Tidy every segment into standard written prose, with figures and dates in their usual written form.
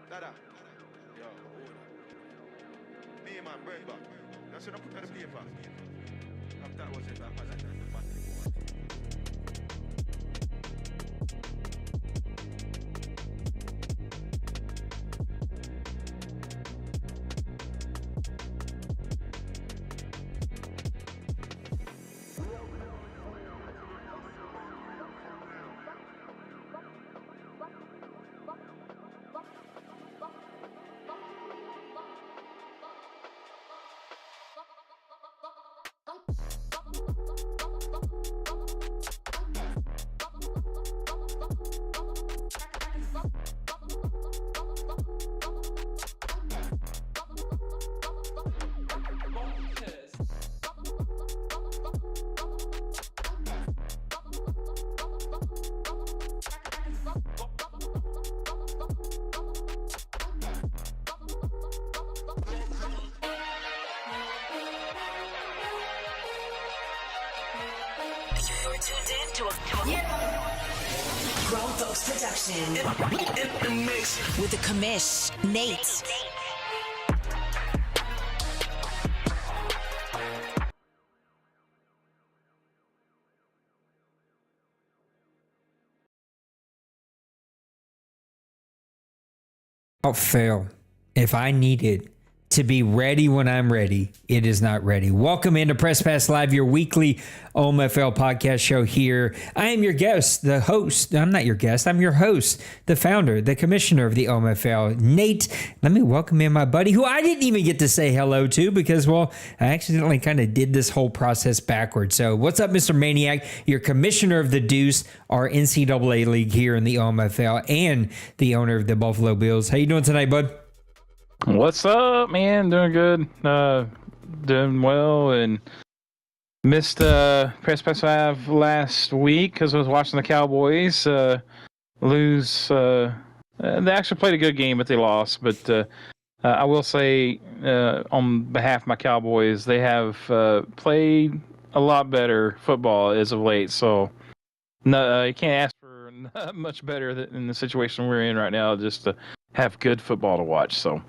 Dada. Yo, hold on. Me man, break back. That's what I put on the paper. After I was in that position, the battery was. Grown Folks Production. In the mix. With the commish, Nate. Without fail, if I needed to be ready when I'm ready, it is not ready. Welcome into Press Pass Live, your weekly OMFL podcast show here. I am your guest, the host. I'm not your guest. I'm your host, the founder, the commissioner of the OMFL, Nate. Let me welcome in my buddy, who I didn't even get to say hello to because, well, I accidentally kind of did this whole process backwards. So what's up, Mr. Maniac? Your commissioner of the Deuce, our NCAA league here in the OMFL, and the owner of the Buffalo Bills. How you doing tonight, bud? What's up, man? Doing good. Doing well, and missed Press Pass Live last week because I was watching the Cowboys lose. They actually played a good game, but they lost. But I will say, on behalf of my Cowboys, they have played a lot better football as of late. So no, you can't ask for much better in the situation we're in right now, just to have good football to watch. So.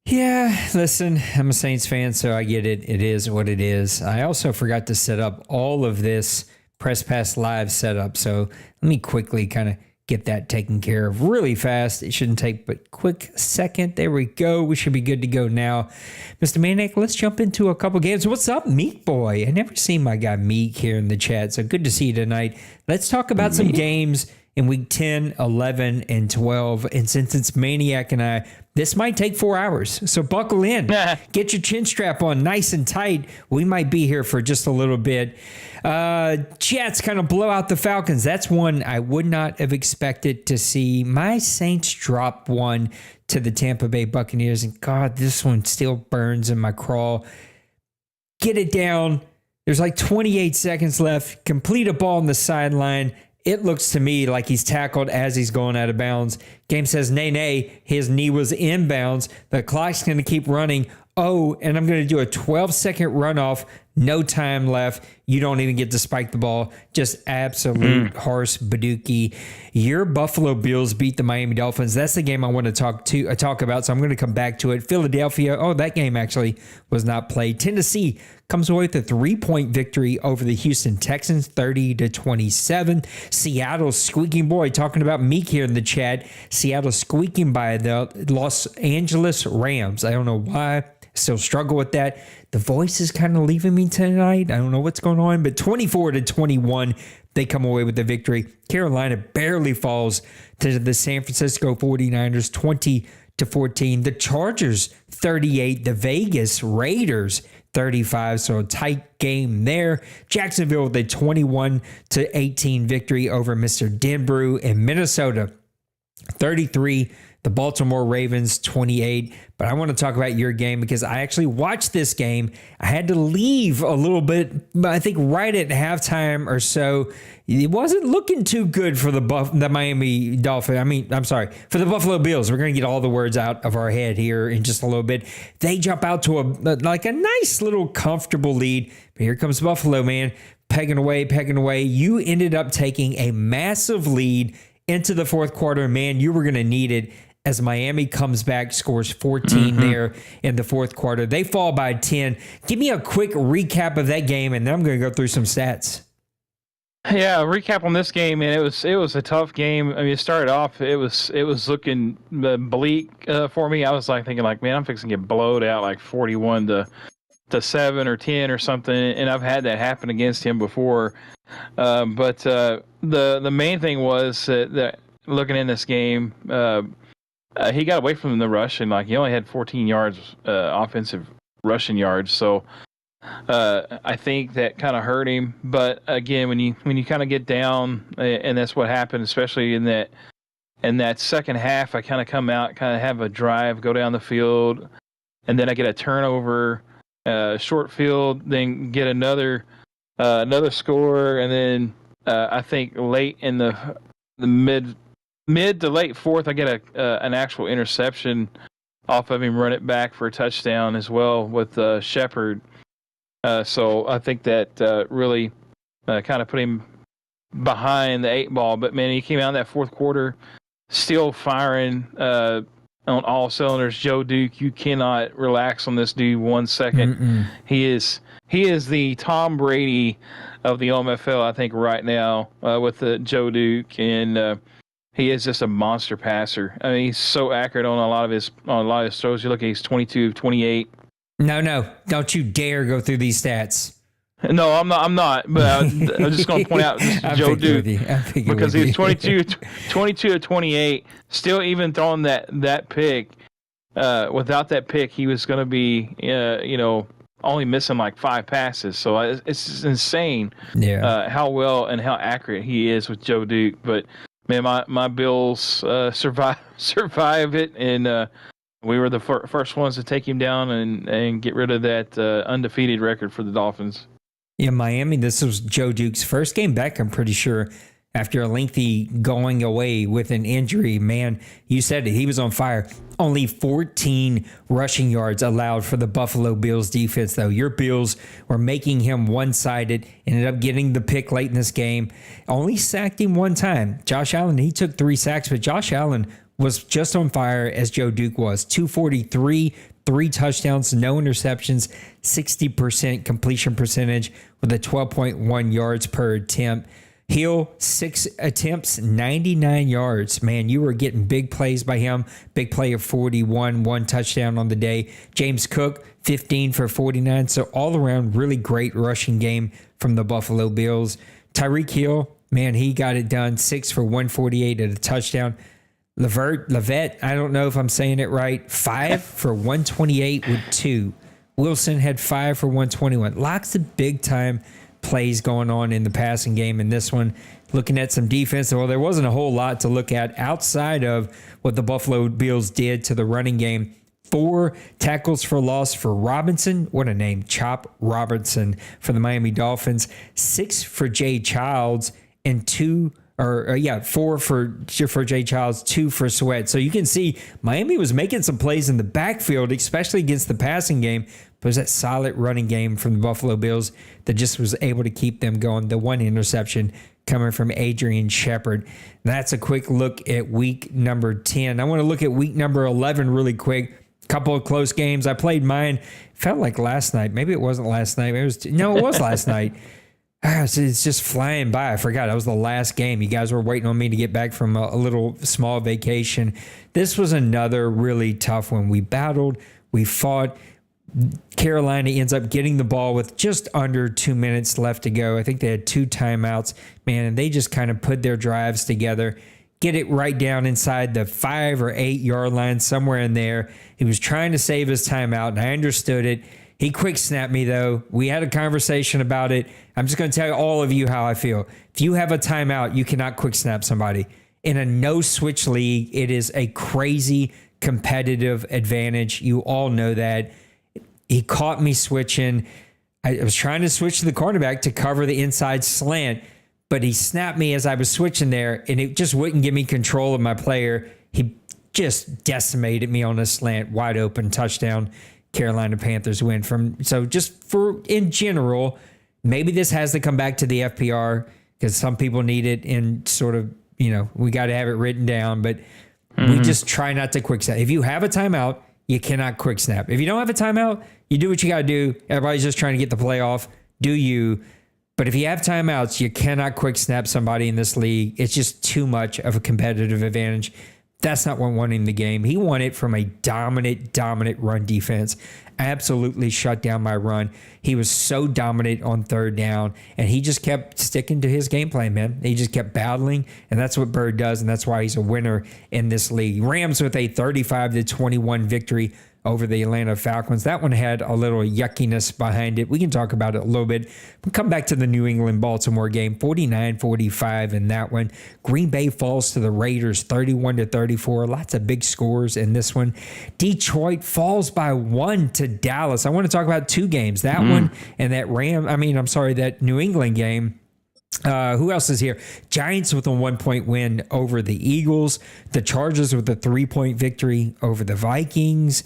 Yeah, listen, I'm a Saints fan, so I get it. It is what it is. I also forgot to set up all of this Press Pass Live setup, so let me quickly kind of get that taken care of really fast. It shouldn't take but a quick second. There we go. We should be good to go now. Mr. Maniac, let's jump into a couple games. What's up, Meek Boy? I never seen my guy Meek here in the chat, so good to see you tonight. Let's talk about some games in week 10, 11, and 12. And since it's Maniac and I, this might take 4 hours. So buckle in. Get your chin strap on nice and tight. We might be here for just a little bit. Jets kind of blow out the Falcons. That's one I would not have expected to see. My Saints drop one to the Tampa Bay Buccaneers. And God, this one still burns in my craw. Get it down. There's like 28 seconds left. Complete a ball on the sideline. It looks to me like he's tackled as he's going out of bounds. Game says, nay. His knee was inbounds. The clock's going to keep running. Oh, and I'm going to do a 12-second runoff. No time left. You don't even get to spike the ball. Just absolute horse badookie. Your Buffalo Bills beat the Miami Dolphins. That's the game I want to talk about, so I'm going to come back to it. Philadelphia, that game actually was not played. Tennessee comes away with a 3-point victory over the Houston Texans, 30-27. Seattle squeaking boy, talking about Meek here in the chat. Seattle squeaking by the Los Angeles Rams. I don't know why. Still struggle with that. The voice is kind of leaving me tonight. I don't know what's going on, but 24-21, they come away with the victory. Carolina barely falls to the San Francisco 49ers, 14. The Chargers 38. The Vegas Raiders 35. So a tight game there. Jacksonville with a 21-18 victory over Mr. Denbrew, and Minnesota 33. The Baltimore Ravens 28. But I want to talk about your game because I actually watched this game. I had to leave a little bit, but I think right at halftime or so, it wasn't looking too good for the Miami Dolphins. For the Buffalo Bills. We're going to get all the words out of our head here in just a little bit. They jump out to a nice little comfortable lead. But here comes Buffalo, man. Pegging away. You ended up taking a massive lead into the fourth quarter. Man, you were going to need it as Miami comes back, scores 14 there in the fourth quarter. They fall by 10. Give me a quick recap of that game, and then I'm going to go through some stats. Yeah, recap on this game, and it was a tough game. I mean, it started off, it was looking bleak for me. I was thinking, man, I'm fixing to get blowed out 41 to 7 or 10 or something, and I've had that happen against him before. But the main thing was that looking in this game, he got away from the rush, and he only had 14 yards offensive rushing yards. So I think that kind of hurt him. But again, when you kind of get down, and that's what happened, especially in that second half, I kind of come out, kind of have a drive, go down the field, and then I get a turnover, short field, then get another score, and then I think late in the mid to late fourth, I get an actual interception off of him, run it back for a touchdown as well with Shepard. So I think that really kind of put him behind the 8 ball. But man, he came out in that fourth quarter still firing on all cylinders. Joe Duke, you cannot relax on this dude 1 second. He is the Tom Brady of the OMFL, I think, right now with Joe Duke, and he is just a monster passer. I mean, he's so accurate on a lot of his throws. You look at he's 22 of 28. No, don't you dare go through these stats. No, I'm not. But I'm just going to point out Joe Duke because he's 22 of 28. Still, even throwing that pick. Without that pick, he was going to be only missing 5 passes. So it's insane. Yeah. How well and how accurate he is with Joe Duke. But man, my Bills survive it, and we were the first ones to take him down and get rid of that undefeated record for the Dolphins. Yeah, Miami, this was Joe Duke's first game back, I'm pretty sure, after a lengthy going away with an injury. Man, you said it, he was on fire. Only 14 rushing yards allowed for the Buffalo Bills defense, though. Your Bills were making him one-sided, ended up getting the pick late in this game. Only sacked him one time. Josh Allen, he took 3 sacks, but Josh Allen was just on fire as Joe Duke was. 243, 3 touchdowns, no interceptions, 60% completion percentage with a 12.1 yards per attempt. Hill, 6 attempts, 99 yards. Man, you were getting big plays by him. Big play of 41, 1 touchdown on the day. James Cook, 15 for 49. So all around, really great rushing game from the Buffalo Bills. Tyreek Hill, man, he got it done. 6 for 148 at a touchdown. Levet, I don't know if I'm saying it right, 5 for 128 with 2. Wilson had 5 for 121. Lots of big-time plays going on in the passing game in this one. Looking at some defense, well, there wasn't a whole lot to look at outside of what the Buffalo Bills did to the running game. 4 tackles for loss for Robinson. What a name, Chop Robinson for the Miami Dolphins. 6 for Jay Childs and 4 for Jay Childs, 2 for Sweat. So you can see Miami was making some plays in the backfield, especially against the passing game. But it was that solid running game from the Buffalo Bills that just was able to keep them going. The 1 interception coming from Adrian Shepard. That's a quick look at week number 10. I want to look at week number 11 really quick. Couple of close games. I played mine. Felt like last night. Maybe it wasn't last night. It was last night. It's just flying by. I forgot. That was the last game. You guys were waiting on me to get back from a little small vacation. This was another really tough one. We battled. We fought. Carolina ends up getting the ball with just under 2 minutes left to go. I think they had 2 timeouts, man, and they just kind of put their drives together, get it right down inside the 5 or 8 yard line, somewhere in there. He was trying to save his timeout, and I understood it. He quick snapped me, though. We had a conversation about it. I'm just going to tell all of you how I feel. If you have a timeout, you cannot quick snap somebody. In a no-switch league, it is a crazy competitive advantage. You all know that. He caught me switching. I was trying to switch to the cornerback to cover the inside slant, but he snapped me as I was switching there, and it just wouldn't give me control of my player. He just decimated me on a slant, wide open touchdown. Carolina Panthers win. So just for in general, maybe this has to come back to the FPR because some people need it in sort of, we got to have it written down, but we just try not to quick snap. If you have a timeout, you cannot quick snap. If you don't have a timeout, you do what you got to do. Everybody's just trying to get the playoff. Do you? But if you have timeouts, you cannot quick snap somebody in this league. It's just too much of a competitive advantage. That's not what won him the game. He won it from a dominant run defense. Absolutely shut down my run. He was so dominant on third down, and he just kept sticking to his game plan, man. He just kept battling, and that's what Bird does, and that's why he's a winner in this league. Rams with a 35-21 victory over the Atlanta Falcons. That one had a little yuckiness behind it. We can talk about it a little bit. We'll come back to the New England-Baltimore game, 49-45 in that one. Green Bay falls to the Raiders, 31-34. Lots of big scores in this one. Detroit falls by 1 to Dallas. I want to talk about two games, that one and that New England game. Who else is here? Giants with a 1-point win over the Eagles. The Chargers with a 3-point victory over the Vikings.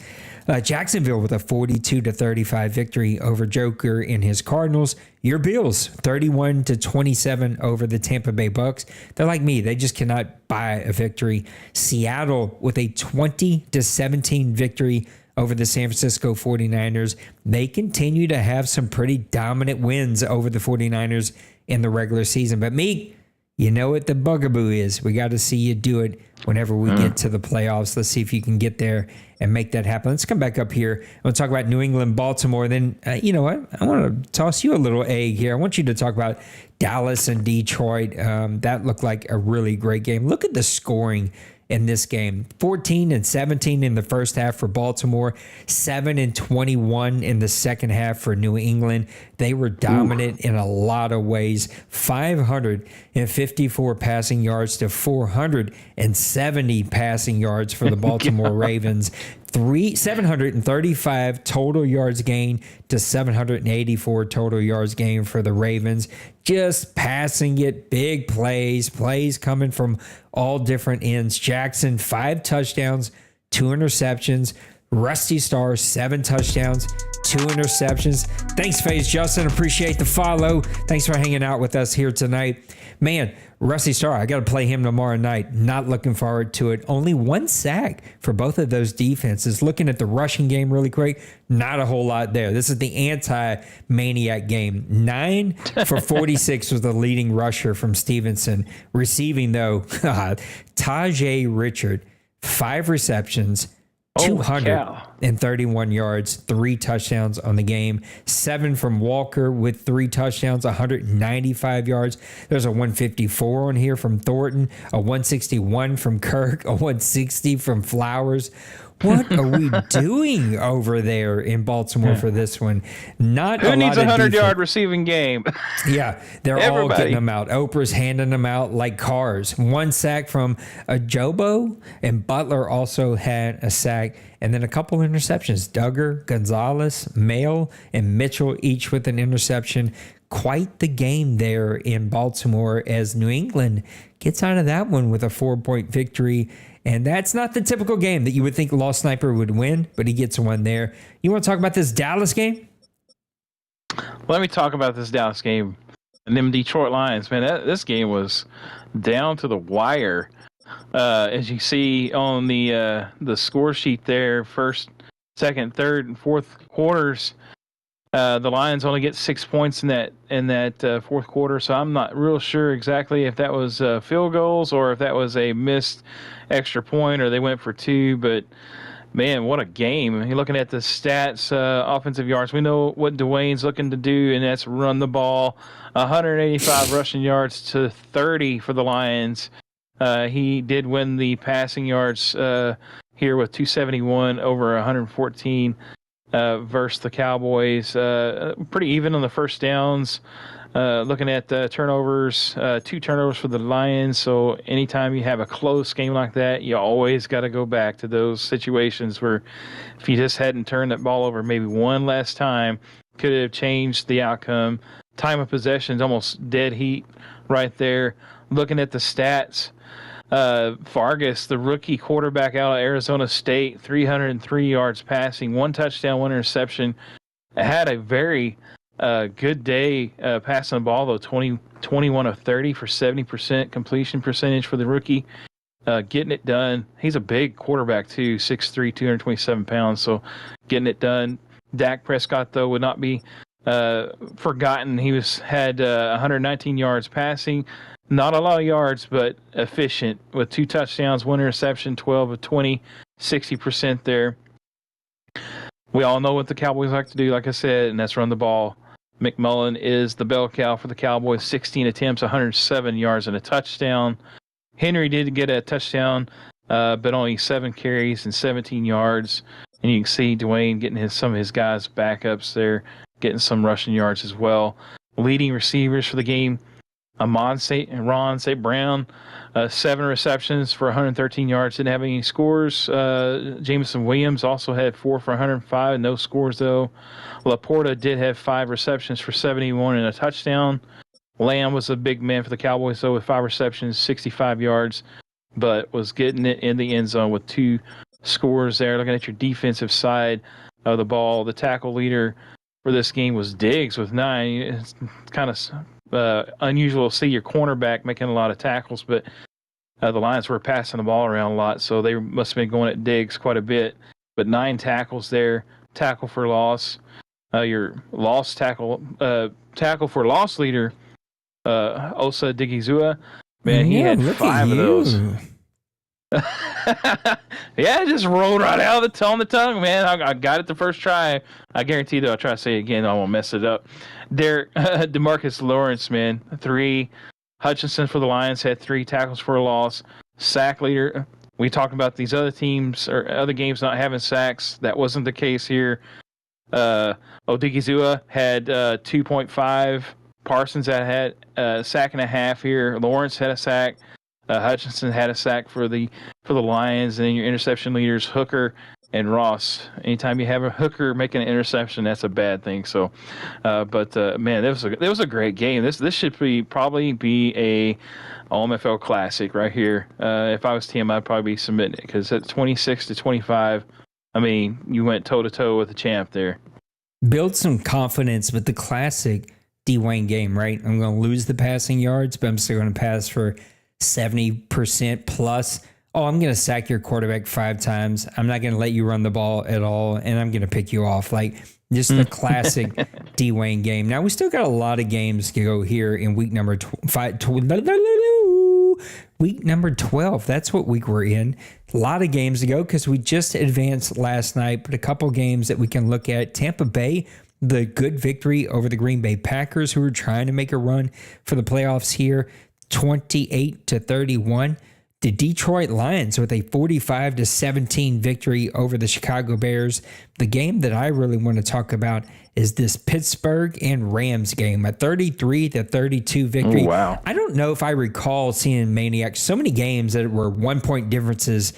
Jacksonville with a 42-35 victory over Joker and his Cardinals. Your Bills, 31-27 over the Tampa Bay Bucks. They're like me. They just cannot buy a victory. Seattle with a 20-17 victory over the San Francisco 49ers. They continue to have some pretty dominant wins over the 49ers in the regular season. But Meek, you know what the bugaboo is. We got to see you do it whenever we get to the playoffs. Let's see if you can get there and make that happen. Let's come back up here. We'll talk about New England, Baltimore. Then, you know what? I want to toss you a little egg here. I want you to talk about Dallas and Detroit. That looked like a really great game. Look at the scoring in this game. 14-17 in the first half for Baltimore, 7-21 in the second half for New England. They were dominant in a lot of ways. 554 passing yards to 470 passing yards for the Baltimore Ravens. 735 total yards gained to 784 total yards gained for the Ravens. Just passing it, big plays coming from all different ends. Jackson, 5 touchdowns, 2 interceptions. Rusty Starr, 7 touchdowns, 2 interceptions. Thanks, FaZe Justin. Appreciate the follow. Thanks for hanging out with us here tonight. Man, Rusty Starr, I got to play him tomorrow night. Not looking forward to it. Only 1 sack for both of those defenses. Looking at the rushing game really quick, not a whole lot there. This is the anti-maniac game. 9 for 46 was the leading rusher from Stevenson. Receiving, though, Tajay Richard, 5 receptions, 231 yards, 3 touchdowns on the game. 7 from Walker with 3 touchdowns, 195 yards. There's a 154 on here from Thornton, a 161 from Kirk, a 160 from Flowers. What are we doing over there in Baltimore for this one? Not Who a needs lot of 100-yard receiving game? Yeah, they're all getting them out. Oprah's handing them out like cars. 1 sack from Jobo, and Butler also had a sack, and then a couple interceptions. Duggar, Gonzalez, Mail, and Mitchell each with an interception. Quite the game there in Baltimore as New England gets out of that one with a 4-point victory. And that's not the typical game that you would think Law Sniper would win, but he gets one there. You want to talk about this Dallas game? Let me talk about this Dallas game and them Detroit Lions. Man, this game was down to the wire. As you see on the score sheet there, first, second, third, and fourth quarters, the Lions only get 6 points in that fourth quarter. So I'm not real sure exactly if that was field goals or if that was a missed extra point or they went for 2. But man, what a game. You're looking at the stats, offensive yards. We know what Dwayne's looking to do, and that's run the ball. 185 rushing yards to 30 for the Lions. He did win the passing yards here with 271 over 114 versus the Cowboys. Pretty even on the first downs. Looking at turnovers, 2 turnovers for the Lions. So anytime you have a close game like that, you always got to go back to those situations where if you just hadn't turned that ball over maybe one last time, could have changed the outcome. Time of possession is almost dead heat right there. Looking at the stats, Vargas, the rookie quarterback out of Arizona State, 303 yards passing, 1 touchdown, 1 interception. Had a very good day passing the ball, though, 21 of 30 for 70% completion percentage for the rookie. Getting it done. He's a big quarterback, too, 6'3", 227 pounds, so getting it done. Dak Prescott, though, would not be forgotten. He had 119 yards passing. Not a lot of yards, but efficient with 2 touchdowns, 1 interception, 12 of 20, 60% there. We all know what the Cowboys like to do, like I said, and that's run the ball. McMullen is the bell cow for the Cowboys, 16 attempts, 107 yards and a touchdown. Henry did get a touchdown, but only 7 carries and 17 yards. And you can see Dwayne getting some of his guys' backups there, getting some rushing yards as well. Leading receivers for the game, Ron St. Brown, 7 receptions for 113 yards, didn't have any scores. Jameson Williams also had 4 for 105, no scores though. Laporta did have 5 receptions for 71 and a touchdown. Lamb was a big man for the Cowboys though with 5 receptions, 65 yards, but was getting it in the end zone with 2 scores there. Looking at your defensive side of the ball, the tackle leader for this game was Diggs with 9. It's kind of unusual to see your cornerback making a lot of tackles, but the Lions were passing the ball around a lot, so they must have been going at Diggs quite a bit. But 9 tackles there, tackle for loss. Your tackle for loss leader, Osa Digizua, man, he had 5 of those. Yeah, it just rolled right out of the tongue, man. I got it the first try. I guarantee that I'll try to say it again. I won't mess it up. DeMarcus Lawrence, man, 3. Hutchinson for the Lions had 3 tackles for a loss. Sack leader. We talked about these other teams or other games not having sacks. That wasn't the case here. Odigizua had 2.5. Parsons had a sack and a half here. Lawrence had a sack. Hutchinson had a sack for the Lions, and then your interception leaders Hooker and Ross. Anytime you have a hooker making an interception, that's a bad thing. So, man, it was a great game. This should probably be a OMFL classic right here. If I was team, I'd probably be submitting it because at 26-25, I mean, you went toe to toe with the champ there. Build some confidence with the classic Dwayne game, right? I'm going to lose the passing yards, but I'm still going to pass for 70% plus. Oh, I'm going to sack your quarterback 5 times. I'm not going to let you run the ball at all, and I'm going to pick you off. Like, just the classic Dwayne game. Now, we still got a lot of games to go here in week number 12. That's what week we're in. A lot of games to go because we just advanced last night, but a couple games that we can look at. Tampa Bay, the good victory over the Green Bay Packers, who are trying to make a run for the playoffs here, 28-31. The Detroit Lions with a 45-17 victory over the Chicago Bears. The game that I really want to talk about is this Pittsburgh and Rams game, a 33-32 victory. Ooh, wow. I don't know if I recall seeing Maniac so many games that were 1-point differences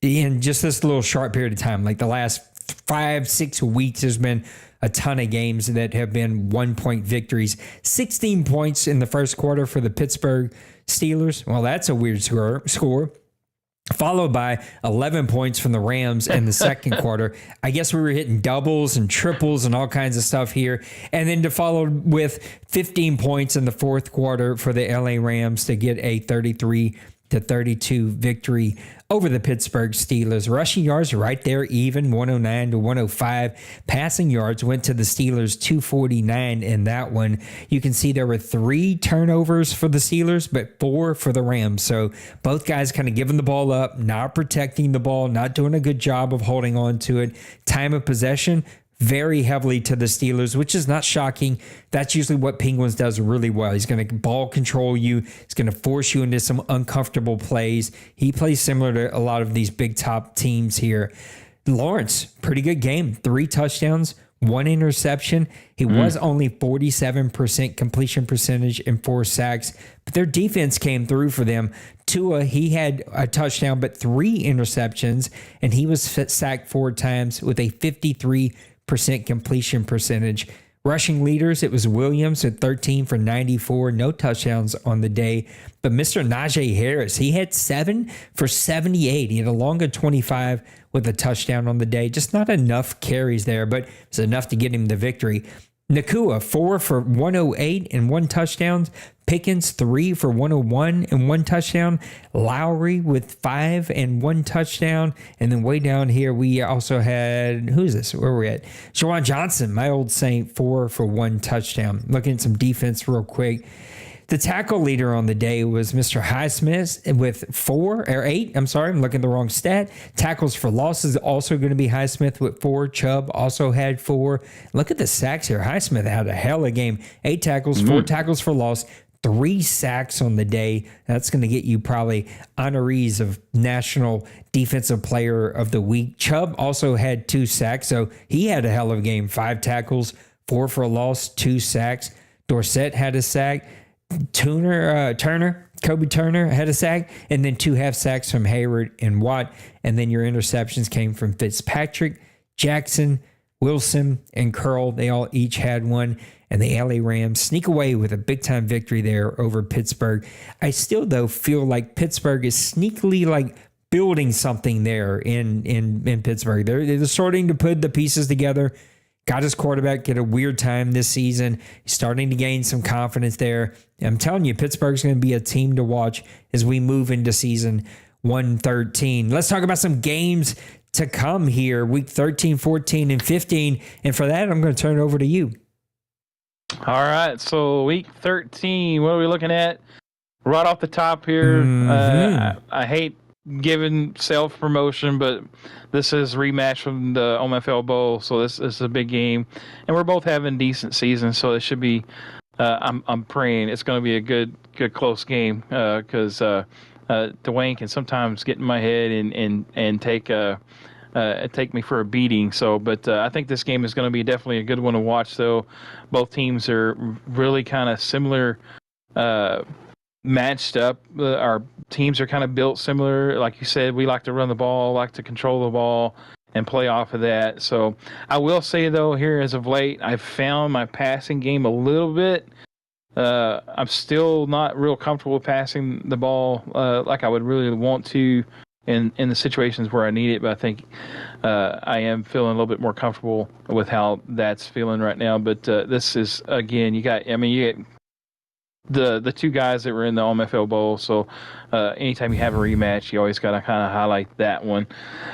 in just this little short period of time. Like the last 5-6 weeks, there's been a ton of games that have been 1-point victories. 16 points in the first quarter for the Pittsburgh Steelers. Well, that's a weird score. Followed by 11 points from the Rams in the second quarter. I guess we were hitting doubles and triples and all kinds of stuff here. And then to follow with 15 points in the fourth quarter for the LA Rams to get a 33-32 victory over the Pittsburgh Steelers. Rushing yards right there even, 109-105. Passing yards went to the Steelers, 249 in that one. You can see there were 3 turnovers for the Steelers, but 4 for the Rams. So both guys kind of giving the ball up, not protecting the ball, not doing a good job of holding on to it. Time of possession, very heavily to the Steelers, which is not shocking. That's usually what Penguins does really well. He's going to ball control you. He's going to force you into some uncomfortable plays. He plays similar to a lot of these big top teams here. Lawrence, pretty good game. 3 touchdowns, 1 interception. He was only 47% completion percentage and 4 sacks, but their defense came through for them. Tua, he had a touchdown, but 3 interceptions, and he was sacked 4 times with a 53% completion percentage. Rushing leaders, it was Williams at 13 for 94, no touchdowns on the day. But Mr. Najee Harris, he had 7 for 78. He had a longer 25 with a touchdown on the day. Just not enough carries there, but it's enough to get him the victory. Nakua, 4 for 108 and 1 touchdown. Pickens, 3 for 101 and 1 touchdown. Lowry with 5 and 1 touchdown. And then way down here, we also had, who's this? Where are we at? Jawan Johnson, my old Saint, 4 for 1 touchdown. Looking at some defense real quick. The tackle leader on the day was Mr. Highsmith with 4 or 8. I'm sorry, I'm looking at the wrong stat. Tackles for losses also going to be Highsmith with 4. Chubb also had 4. Look at the sacks here. Highsmith had a hell of a game. 8 tackles, 4 tackles for loss, 3 sacks on the day. That's going to get you probably honorees of National Defensive Player of the Week. Chubb also had 2 sacks, so he had a hell of a game. 5 tackles, 4 for a loss, 2 sacks. Dorsett had a sack. Kobe Turner had a sack, and then 2 half sacks from Hayward and Watt. And then your interceptions came from Fitzpatrick, Jackson, Wilson, and Curl. They all each had 1. And the LA Rams sneak away with a big-time victory there over Pittsburgh. I still, though, feel like Pittsburgh is sneakily like building something there in Pittsburgh. They're starting to put the pieces together. Got his quarterback at a weird time this season. He's starting to gain some confidence there. I'm telling you, Pittsburgh's going to be a team to watch as we move into season 113. Let's talk about some games to come here, week 13, 14, and 15. And for that, I'm going to turn it over to you. All right, so week 13, what are we looking at? Right off the top here, I hate giving self-promotion, but this is a rematch from the OMFL Bowl, so this is a big game. And we're both having decent seasons, so it should be, I'm praying it's going to be a good close game because Dwayne can sometimes get in my head and take me for a beating. So, but I think this game is going to be definitely a good one to watch, though. Both teams are really kind of similar matched up. Our teams are kind of built similar. Like you said, we like to run the ball, like to control the ball, and play off of that. So I will say, though, here as of late, I've found my passing game a little bit. I'm still not real comfortable with passing the ball like I would really want to in the situations where I need it, but I think I am feeling a little bit more comfortable with how that's feeling right now. But this is, again, you get the 2 guys that were in the OMFL Bowl, so anytime you have a rematch, you always got to kind of highlight that one.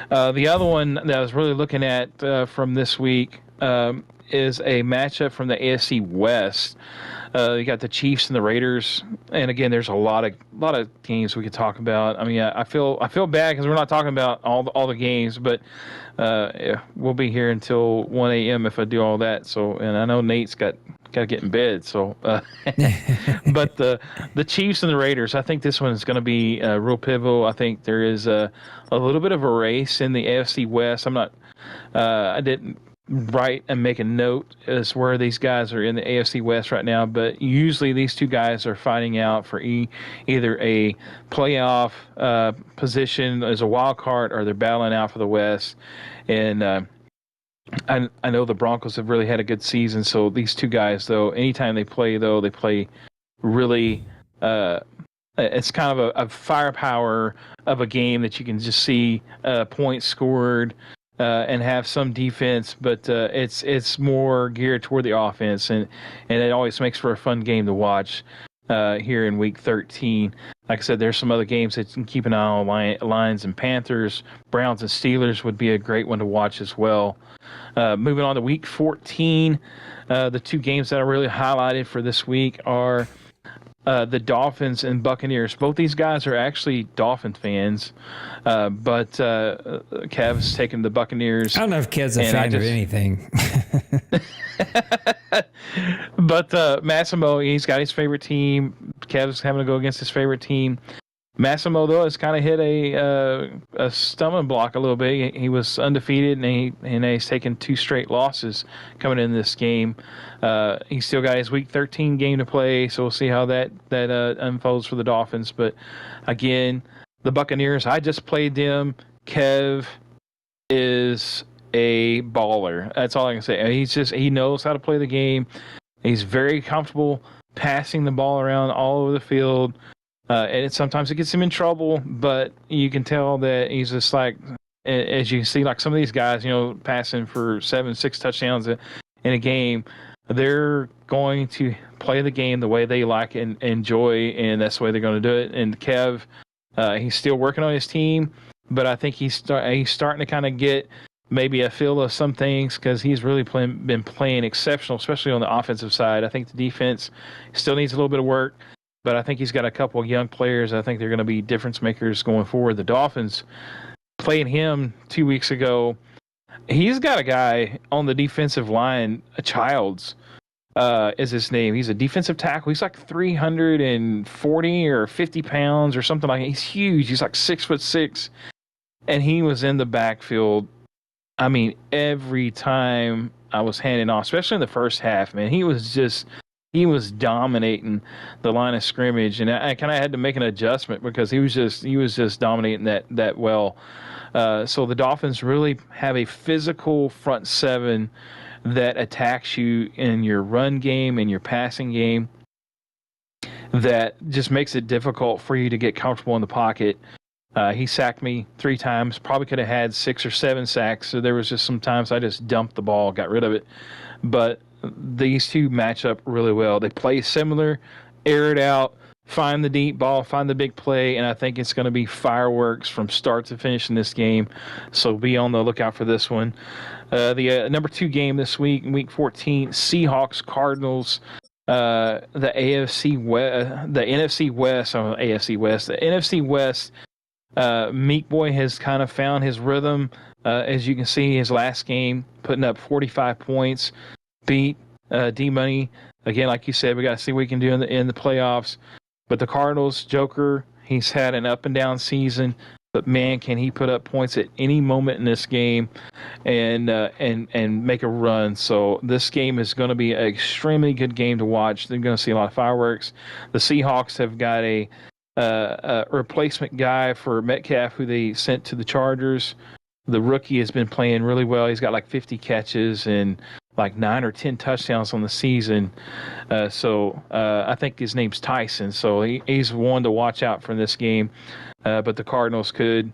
The other one that I was really looking at from this week is a matchup from the AFC West. You got the Chiefs and the Raiders, and again, there's a lot of games we could talk about. I mean, I feel bad because we're not talking about all the games, but yeah, we'll be here until 1 a.m. if I do all that. So, and I know Nate's got to get in bed. So, but the Chiefs and the Raiders, I think this one is going to be real pivotal. I think there is a little bit of a race in the AFC West. I didn't write and make a note as where these guys are in the AFC West right now, but usually these 2 guys are fighting out for either a playoff position as a wild card, or they're battling out for the West. And I know the Broncos have really had a good season, so these 2 guys, though, anytime they play really it's kind of a firepower of a game that you can just see points scored and have some defense, but it's more geared toward the offense, and it always makes for a fun game to watch here in week 13. Like I said, there's some other games that you can keep an eye on. Lions and Panthers, Browns and Steelers would be a great one to watch as well. Moving on to week 14, the 2 games that I really highlighted for this week are the Dolphins and Buccaneers. Both these guys are actually Dolphin fans, but Kev's taking the Buccaneers. I don't know if Kev's a fan of anything. But Massimo, he's got his favorite team. Kev's having to go against his favorite team. Massimo, though, has kind of hit a stumbling block a little bit. He was undefeated, and he's taken 2 straight losses coming in this game. He's still got his Week 13 game to play, so we'll see how that unfolds for the Dolphins. But, again, the Buccaneers, I just played them. Kev is a baller. That's all I can say. He knows how to play the game. He's very comfortable passing the ball around all over the field. And sometimes it gets him in trouble, but you can tell that he's just like, as you see, like some of these guys, passing for 7-6 touchdowns in a game, they're going to play the game the way they like and enjoy, and that's the way they're going to do it. And Kev, he's still working on his team, but I think he's starting to kind of get maybe a feel of some things because he's really been playing exceptional, especially on the offensive side. I think the defense still needs a little bit of work. But I think he's got a couple of young players. I think they're going to be difference makers going forward. The Dolphins playing him 2 weeks ago. He's got a guy on the defensive line, Childs is his name. He's a defensive tackle. He's like 340 or 50 pounds or something like that. He's huge. He's like 6'6", and he was in the backfield. I mean, every time I was handing off, especially in the first half, man, he was dominating the line of scrimmage, and I kind of had to make an adjustment because he was just dominating that well. So the Dolphins really have a physical front seven that attacks you in your run game and your passing game. That just makes it difficult for you to get comfortable in the pocket. He sacked me 3 times. Probably could have had 6 or 7 sacks. So there was just some times I just dumped the ball, got rid of it, but these two match up really well. They play similar, air it out, find the deep ball, find the big play, and I think it's going to be fireworks from start to finish in this game. So be on the lookout for this one. The number 2 game this week, Week 14, Seahawks, Cardinals. The NFC West. Meek Boy has kind of found his rhythm. As you can see, his last game, putting up 45 points. Beat D-Money. Again, like you said, we got to see what we can do in the playoffs. But the Cardinals, Joker, he's had an up and down season, but man, can he put up points at any moment in this game and make a run. So this game is going to be an extremely good game to watch. They're going to see a lot of fireworks. The Seahawks have got a replacement guy for Metcalf who they sent to the Chargers. The rookie has been playing really well. He's got like 50 catches and like 9 or 10 touchdowns on the season. So I think his name's Tyson. So he's one to watch out for this game. But the Cardinals could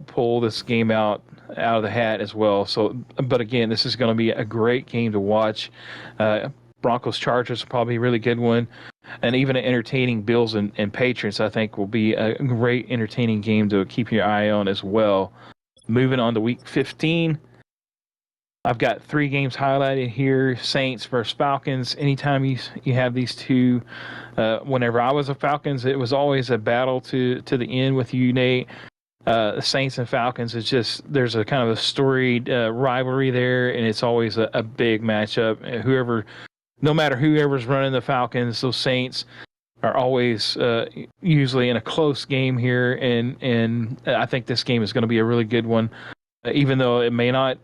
pull this game out of the hat as well. So, but again, this is going to be a great game to watch. Broncos Chargers will probably be a really good one. And even an entertaining Bills and Patriots, I think, will be a great entertaining game to keep your eye on as well. Moving on to Week 15. I've got 3 games highlighted here. Saints versus Falcons. Anytime you have these two, whenever I was a Falcons, it was always a battle to the end with you, Nate. The Saints and Falcons is just, there's a kind of a storied rivalry there, and it's always a big matchup. No matter whoever's running the Falcons, those Saints are always usually in a close game here, and I think this game is going to be a really good one. Even though it may not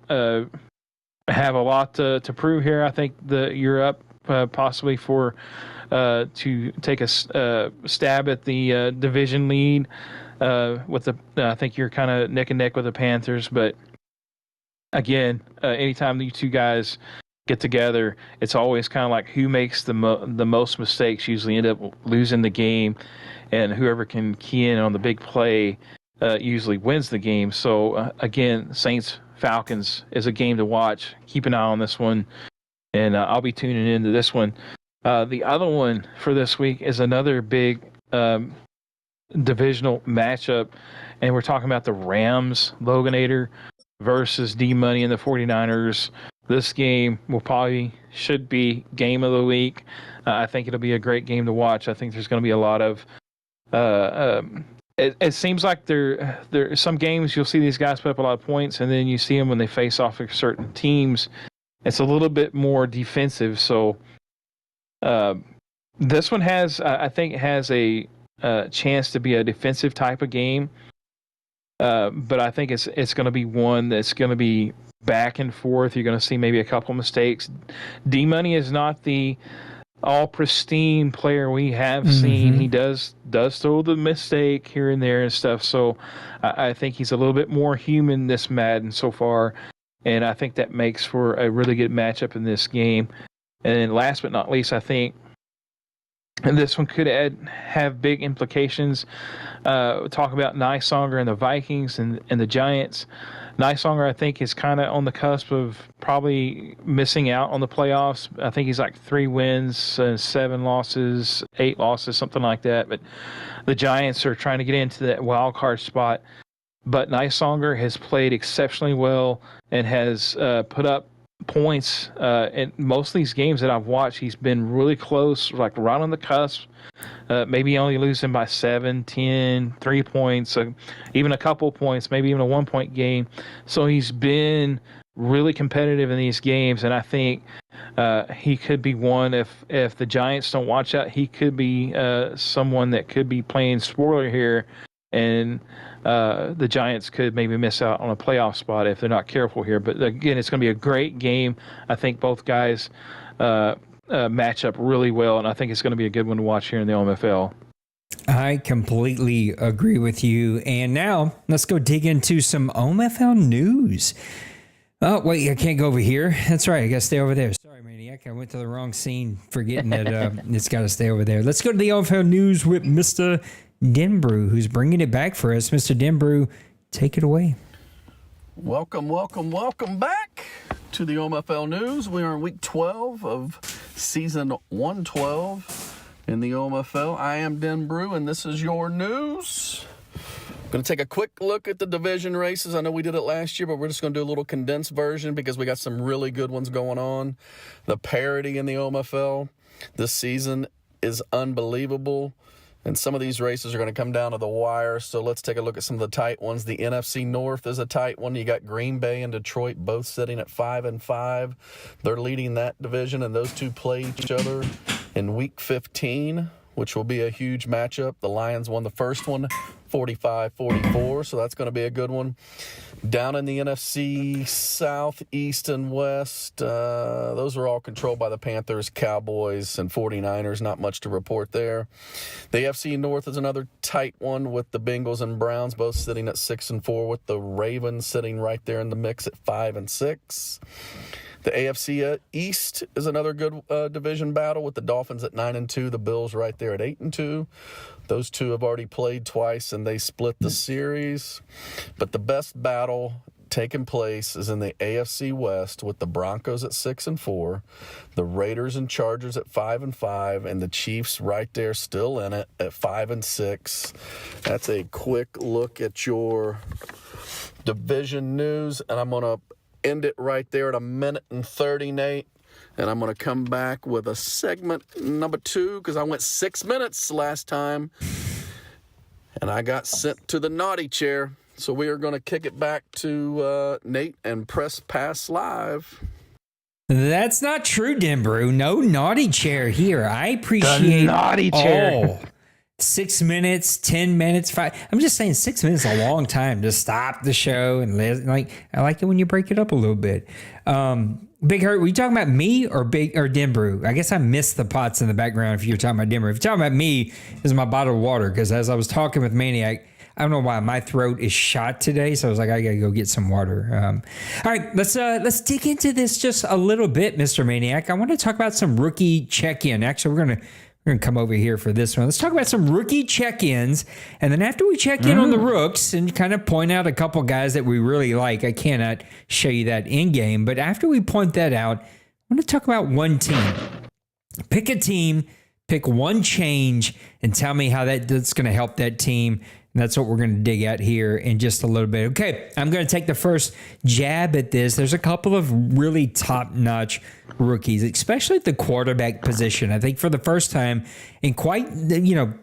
have a lot to prove here, I think you're up possibly for to take a stab at the division lead with the. I think you're kind of neck and neck with the Panthers, but again, anytime these two guys get together, it's always kind of like who makes the most mistakes usually end up losing the game, and whoever can key in on the big play usually wins the game. So again, Saints Falcons is a game to watch. Keep an eye on this one, and I'll be tuning into this one. The other one for this week is another big divisional matchup, and we're talking about the Rams Loganator versus D-Money and the 49ers. this game should be game of the week. I think it'll be a great game to watch. I think there's going to be a lot of. It seems like there are some games you'll see these guys put up a lot of points, and then you see them when they face off with certain teams. It's a little bit more defensive. So this one has a chance to be a defensive type of game. But I think it's going to be one that's going to be back and forth. You're going to see maybe a couple mistakes. D-Money is not the all pristine player we have seen. He does throw the mistake here and there and stuff. So I think he's a little bit more human this Madden so far, and I think that makes for a really good matchup in this game. And then last but not least, I think this one could have big implications. Talk about Nysonger and the Vikings and the Giants. Nysonger, I think, is kind of on the cusp of probably missing out on the playoffs. I think he's like 3 wins, 7 losses, 8 losses, something like that. But the Giants are trying to get into that wild card spot. But Nysonger has played exceptionally well and has put up points in most of these games that I've watched. He's been really close, like right on the cusp, maybe only losing by 7, 10, 3 points, even a couple points, maybe even a 1-point game. So he's been really competitive in these games, and I think he could be one, if the Giants don't watch out, he could be someone that could be playing spoiler here, and the Giants could maybe miss out on a playoff spot if they're not careful here. But again, it's going to be a great game. I think both guys match up really well, and I think it's going to be a good one to watch here in the OMFL. I completely agree with you. And now let's go dig into some OMFL news. Oh, wait, I can't go over here. That's right. I got to stay over there. Sorry, Maniac. I went to the wrong scene, forgetting that it's got to stay over there. Let's go to the OMFL news with Mr. Denbrew, who's bringing it back for us. Mr. Denbrew, take it away. Welcome back to the OMFL News. We are in week 12 of season 112 in the OMFL. I am Denbrew, and this is your news. Going to take a quick look at the division races. I know we did it last year, but we're just going to do a little condensed version because we got some really good ones going on. The parity in the OMFL this season is unbelievable. And some of these races are going to come down to the wire. So let's take a look at some of the tight ones. The NFC North is a tight one. You got Green Bay and Detroit both sitting at 5-5. They're leading that division, and those two play each other in Week 15, which will be a huge matchup. The Lions won the first one, 45-44, so that's going to be a good one. Down in the NFC South, East, and West, those are all controlled by the Panthers, Cowboys, and 49ers. Not much to report there. The AFC North is another tight one with the Bengals and Browns both sitting at 6-4, with the Ravens sitting right there in the mix at 5-6. The AFC East is another good division battle with the Dolphins at 9-2, the Bills right there at 8-2. Those two have already played twice, and they split the series. But the best battle taking place is in the AFC West with the Broncos at 6-4, the Raiders and Chargers at 5-5, and the Chiefs right there still in it at 5-6. That's a quick look at your division news, and I'm going to end it right there at 1:30, Nate. And I'm going to come back with a segment number 2 because I went 6 minutes last time. And I got sent to the naughty chair. So we are going to kick it back to Nate and Press Pass Live. That's not true, Denbrew. No naughty chair here. I appreciate the naughty chair. all. 6 minutes, 10 minutes, 5. I'm just saying 6 minutes is a long time to stop the show. And I like it when you break it up a little bit. Big Hurt, were you talking about me or Denbrew? I guess I missed the pots in the background if you're talking about Denbrew. If you're talking about me, this is my bottle of water, because as I was talking with Maniac, I don't know why my throat is shot today, so I was like, I gotta go get some water. All right, let's dig into this just a little bit, Mr. Maniac. I want to talk about some rookie check-in. Actually, we're gonna come over here for this one. Let's talk about some rookie check-ins, and then after we check in on the rooks and kind of point out a couple guys that we really like, I cannot show you that in game, but after we point that out, I want to talk about one team. Pick a team, pick one change, and tell me how that's going to help that team. And that's what we're going to dig at here in just a little bit. Okay, I'm going to take the first jab at this. There's a couple of really top-notch rookies, especially at the quarterback position. I think for the first time in quite,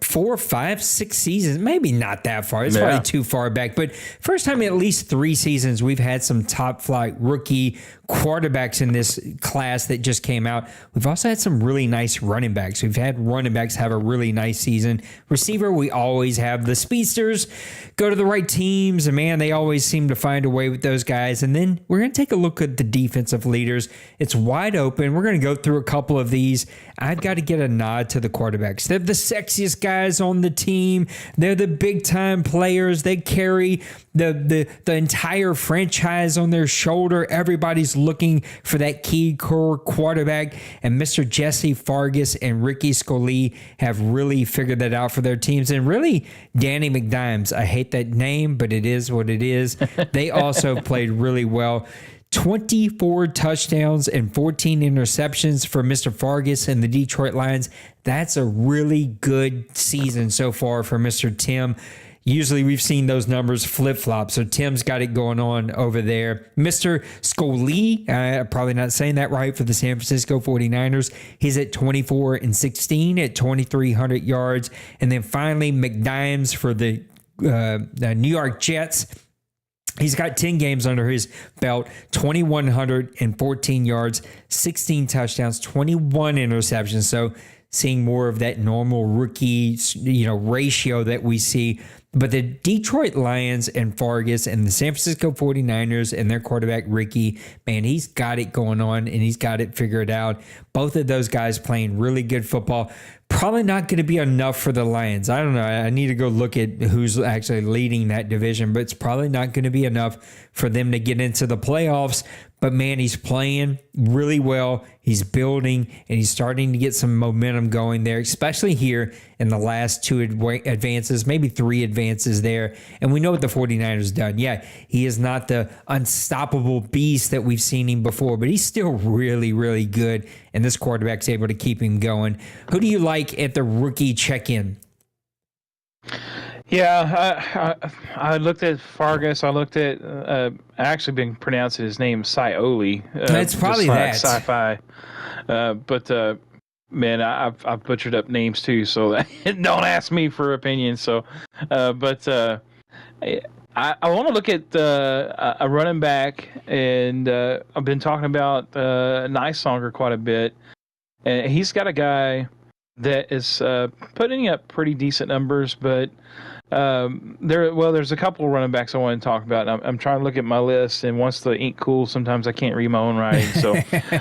4, 5, 6 seasons, maybe not that far. It's probably too far back, but first time in at least 3 seasons, we've had some top-flight rookie quarterbacks in this class that just came out. We've also had some really nice running backs. We've had running backs have a really nice season. Receiver, we always have the speedsters go to the right teams, and man, they always seem to find a way with those guys. And then we're going to take a look at the defensive leaders. It's wide open. We're going to go through a couple of these. I've got to get a nod to the quarterbacks. They're the sexiest guys on the team. They're the big-time players. They carry the entire franchise on their shoulder. Everybody's looking for that key core quarterback, and Mr. Jesse Fargas and Ricky Scully have really figured that out for their teams. And really, Danny McDimes, I hate that name, but it is what it is. They also played really well. 24 touchdowns and 14 interceptions for Mr. Fargas and the Detroit Lions. That's a really good season so far for Mr. Tim. Usually we've seen those numbers flip-flop, so Tim's got it going on over there. Mr. Scully, probably not saying that right, for the San Francisco 49ers. He's at 24-16 at 2,300 yards. And then finally, McDimes for the New York Jets. He's got 10 games under his belt, 2,114 yards, 16 touchdowns, 21 interceptions. So seeing more of that normal rookie, ratio that we see. But the Detroit Lions and Fargas and the San Francisco 49ers and their quarterback, Ricky, man, he's got it going on and he's got it figured out. Both of those guys playing really good football. Probably not going to be enough for the Lions. I don't know. I need to go look at who's actually leading that division, but it's probably not going to be enough for them to get into the playoffs. But man, he's playing really well. He's building, and he's starting to get some momentum going there, especially here in the last 2 advances, maybe 3 advances there. And we know what the 49ers done. Yeah, he is not the unstoppable beast that we've seen him before, but he's still really, really good. And this quarterback's able to keep him going. Who do you like at the rookie check-in? Yeah, I looked at Fargas. I looked at I actually been pronouncing his name Scioli. It's probably that sci-fi. But man, I've butchered up names too. So don't ask me for opinions. So, I want to look at a running back, and I've been talking about Nysonger quite a bit, and he's got a guy that is putting up pretty decent numbers, but. There's a couple of running backs I want to talk about. I'm trying to look at my list, and once the ink cools, sometimes I can't read my own writing. So,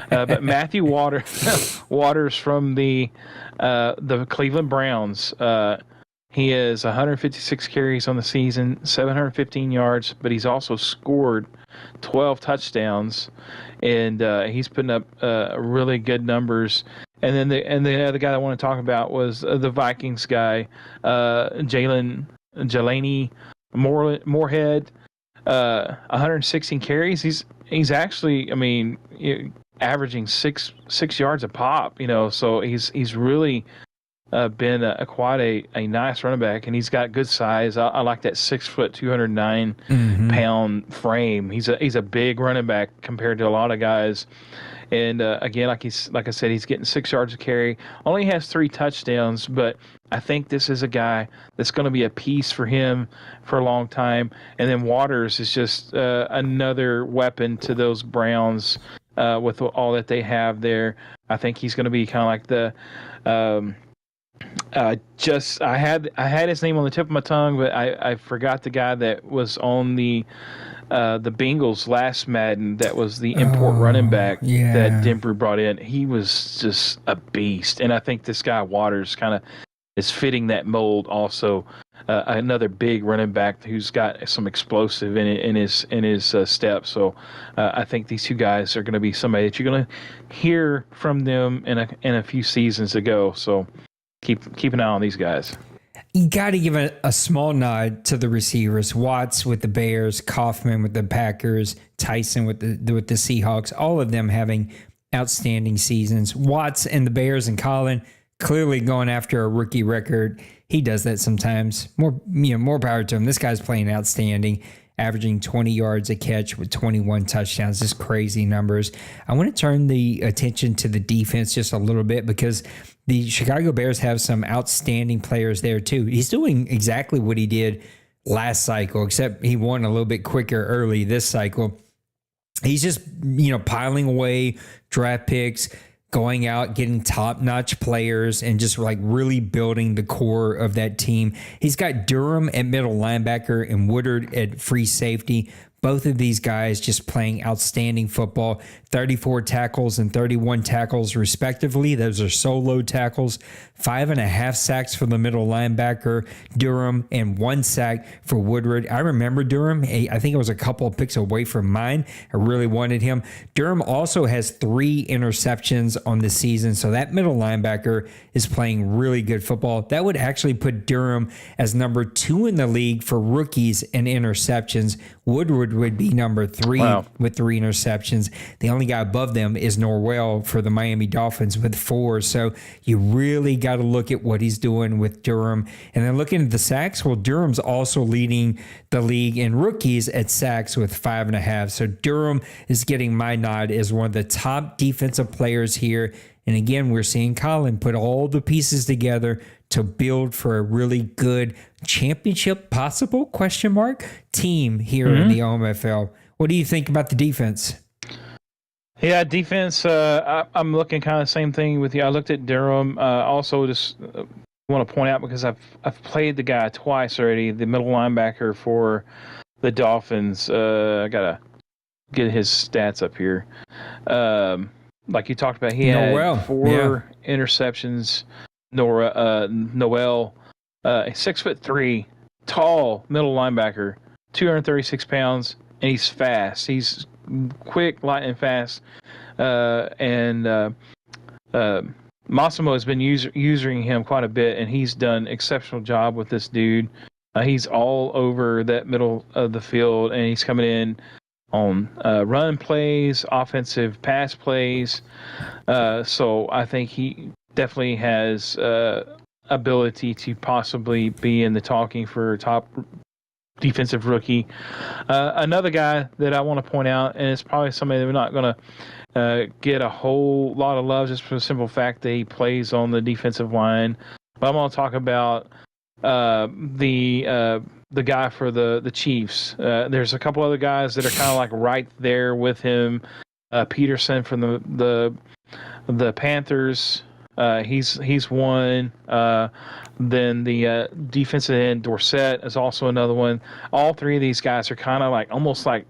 but Matthew Waters from the Cleveland Browns. He has 156 carries on the season, 715 yards, but he's also scored 12 touchdowns, and he's putting up really good numbers. And then the other guy I want to talk about was the Vikings guy, Jelani Moorhead, 116 carries. He's actually, averaging six yards a pop. So he's really been quite a nice running back, and he's got good size. I like that 6 foot, 209 pound frame. He's a big running back compared to a lot of guys. And again, like I said, he's getting 6 yards of carry. Only has 3 touchdowns, but I think this is a guy that's going to be a piece for him for a long time. And then Waters is just another weapon to those Browns with all that they have there. I think he's going to be kind of like the. I had his name on the tip of my tongue, but I forgot the guy that was on the Bengals last Madden. That was the import running back that Denver brought in. He was just a beast, and I think this guy Waters kind of is fitting that mold. Also, another big running back who's got some explosive in his steps. So I think these 2 guys are going to be somebody that you're going to hear from them in a few seasons ago. So keep an eye on these guys. You got to give a small nod to the receivers. Watts with the Bears, Kaufman with the Packers, Tyson with the Seahawks, all of them having outstanding seasons. Watts and the Bears and Colin, clearly going after a rookie record. He does that sometimes. More power to him. This guy's playing outstanding, averaging 20 yards a catch with 21 touchdowns. Just crazy numbers. I want to turn the attention to the defense just a little bit because the Chicago Bears have some outstanding players there too. He's doing exactly what he did last cycle, except he won a little bit quicker early this cycle. He's just, piling away draft picks, going out, getting top-notch players, and just like really building the core of that team. He's got Durham at middle linebacker and Woodard at free safety. Both of these guys just playing outstanding football, 34 tackles and 31 tackles respectively. Those are solo tackles, 5.5 sacks for the middle linebacker, Durham, and 1 sack for Woodward. I remember Durham. I think it was a couple of picks away from mine. I really wanted him. Durham also has 3 interceptions on the season, so that middle linebacker is playing really good football. That would actually put Durham as number 2 in the league for rookies and interceptions. Woodward would be number 3 with 3 interceptions. The only guy above them is Norwell for the Miami Dolphins with 4. So you really got to look at what he's doing with Durham. And then looking at the sacks, well, Durham's also leading the league in rookies at sacks with 5.5. So Durham is getting my nod as one of the top defensive players here. And again, we're seeing Colin put all the pieces together to build for a really good championship possible ? Team here in the OMFL. What do you think about the defense? Yeah, defense. I'm looking kind of the same thing with you. I looked at Durham. Also, just want to point out because I've played the guy twice already, the middle linebacker for the Dolphins. I gotta get his stats up here. Like you talked about, he had 4 interceptions. Noel, 6'3", tall middle linebacker, 236 pounds, and he's fast. He's quick, light, and fast. Massimo has been using him quite a bit, and he's done an exceptional job with this dude. He's all over that middle of the field, and he's coming in on run plays, offensive pass plays. So I think he definitely has ability to possibly be in the talking for top defensive rookie. Another guy that I want to point out, and it's probably somebody that we're not going to get a whole lot of love just for the simple fact that he plays on the defensive line. But I'm going to talk about the guy for the Chiefs. There's a couple other guys that are kind of like right there with him. Peterson from the Panthers. He's one. Then the defensive end Dorsett is also another one. All 3 of these guys are kind of like almost like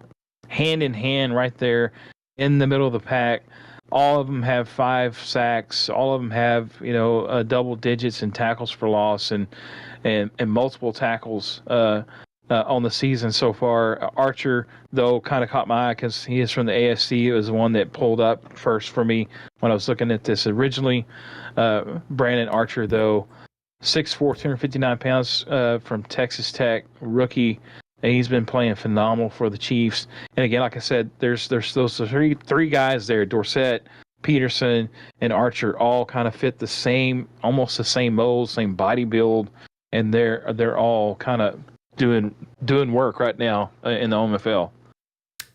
hand in hand right there in the middle of the pack. All of them have 5 sacks. All of them have double digits in tackles for loss and multiple tackles on the season so far. Archer, though, kind of caught my eye because he is from the AFC. It was the one that pulled up first for me when I was looking at this originally. Brandon Archer, though, 6'4", 259 pounds from Texas Tech, rookie. And he's been playing phenomenal for the Chiefs. And again, like I said, there's those three guys there, Dorsett, Peterson, and Archer, all kind of fit almost the same mold, same body build, and they're all kind of doing work right now in the OMFL.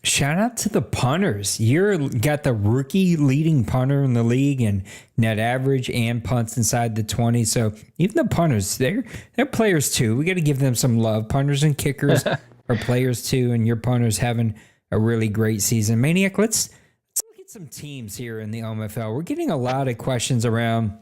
Shout out to the punters. You got the rookie leading punter in the league and net average and punts inside the 20. So even the punters, they're players too. We got to give them some love. Punters and kickers are players too, and your punters having a really great season. Maniac, let's look at some teams here in the OMFL. We're getting a lot of questions around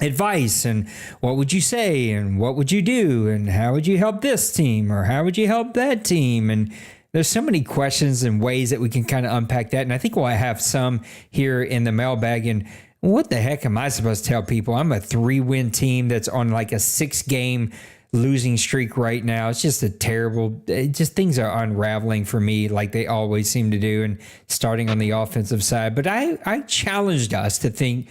advice and what would you say and what would you do and how would you help this team or how would you help that team, and there's so many questions and ways that we can kind of unpack that. And I think we'll have some here in the mailbag. And what the heck am I supposed to tell people? I'm a 3-win team that's on like a 6-game losing streak right now. It's just things are unraveling for me like they always seem to do, and starting on the offensive side. But I challenged us to think,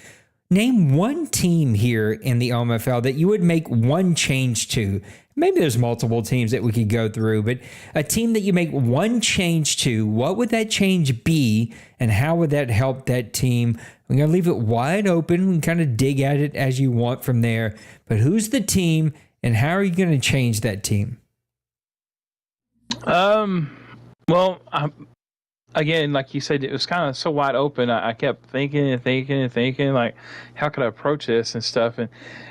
name one team here in the OMFL that you would make one change to. Maybe there's multiple teams that we could go through, but a team that you make one change to, what would that change be, and how would that help that team? We're going to leave it wide open. We can kind of dig at it as you want from there. But who's the team, and how are you going to change that team? Well, again, like you said, it was kind of so wide open. I kept thinking, like, how could I approach this and stuff?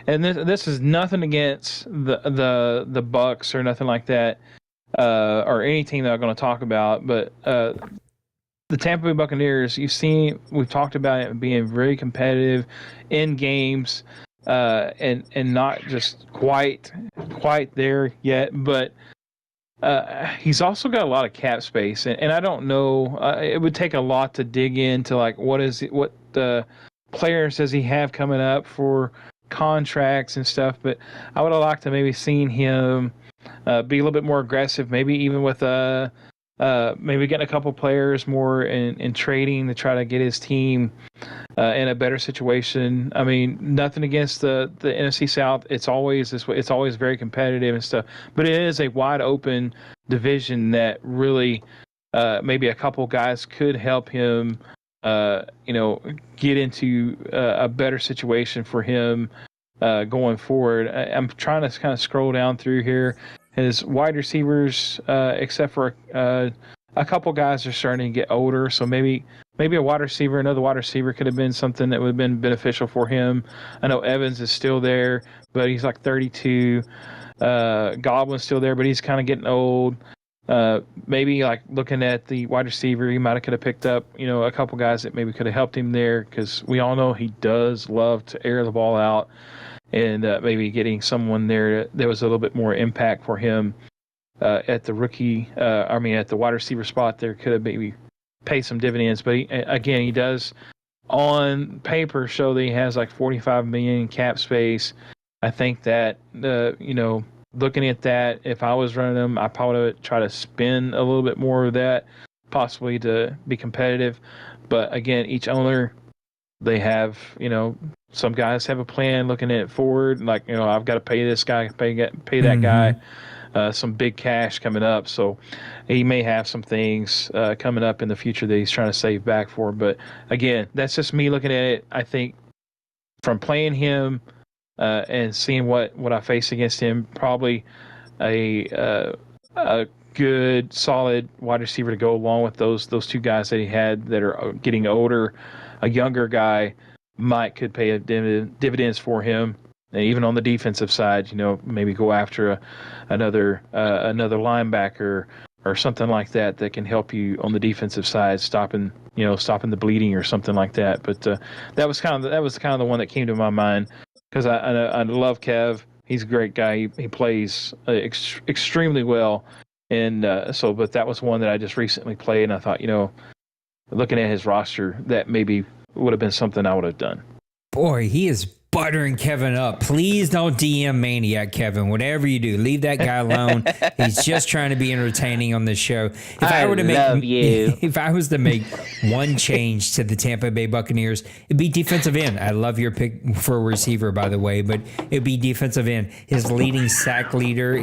And this is nothing against the Bucks or nothing like that, or any team that I'm going to talk about. But the Tampa Bay Buccaneers, we've talked about it being very competitive in games, and not just quite there yet, but. He's also got a lot of cap space, and I don't know. It would take a lot to dig into like what the players does he have coming up for contracts and stuff. But I would have liked to maybe seen him be a little bit more aggressive, maybe even with maybe getting a couple players more in trading to try to get his team in a better situation. I mean, nothing against the NFC South. It's always this way. It's always very competitive and stuff. But it is a wide open division that really maybe a couple guys could help him, get into a better situation for him going forward. I'm trying to kind of scroll down through here. His wide receivers, except for a couple guys, are starting to get older. So maybe another wide receiver could have been something that would have been beneficial for him. I know Evans is still there, but he's like 32. Godwin's still there, but he's kind of getting old. Maybe like looking at the wide receiver, he might have could have picked up, a couple guys that maybe could have helped him there, because we all know he does love to air the ball out. And maybe getting someone there that was a little bit more impact for him at the at the wide receiver spot there could have maybe paid some dividends. But he does on paper show that he has like $45 million in cap space. I think that looking at that, if I was running them, I probably would try to spend a little bit more of that, possibly to be competitive. But again, each owner, they have, some guys have a plan looking at it forward. Like, I've got to pay this guy, pay that guy some big cash coming up. So he may have some things coming up in the future that he's trying to save back for. But again, that's just me looking at it. I think from playing him and seeing what I face against him, probably a good, solid wide receiver to go along with those two guys that he had that are getting older. A younger guy could pay dividends for him, and even on the defensive side, maybe go after another linebacker or something like that can help you on the defensive side, stopping the bleeding or something like that. But that was kind of the one that came to my mind, because I love Kev. He's a great guy. He plays extremely well, and but that was one that I just recently played, and I thought, looking at his roster, that maybe would have been something I would have done. Boy, he is buttering Kevin up. Please don't DM Maniac Kevin. Whatever you do, leave that guy alone. He's just trying to be entertaining on this show. If I was to make one change to the Tampa Bay Buccaneers, it'd be defensive end. I love your pick for a receiver, by the way, but it'd be defensive end. His leading sack leader.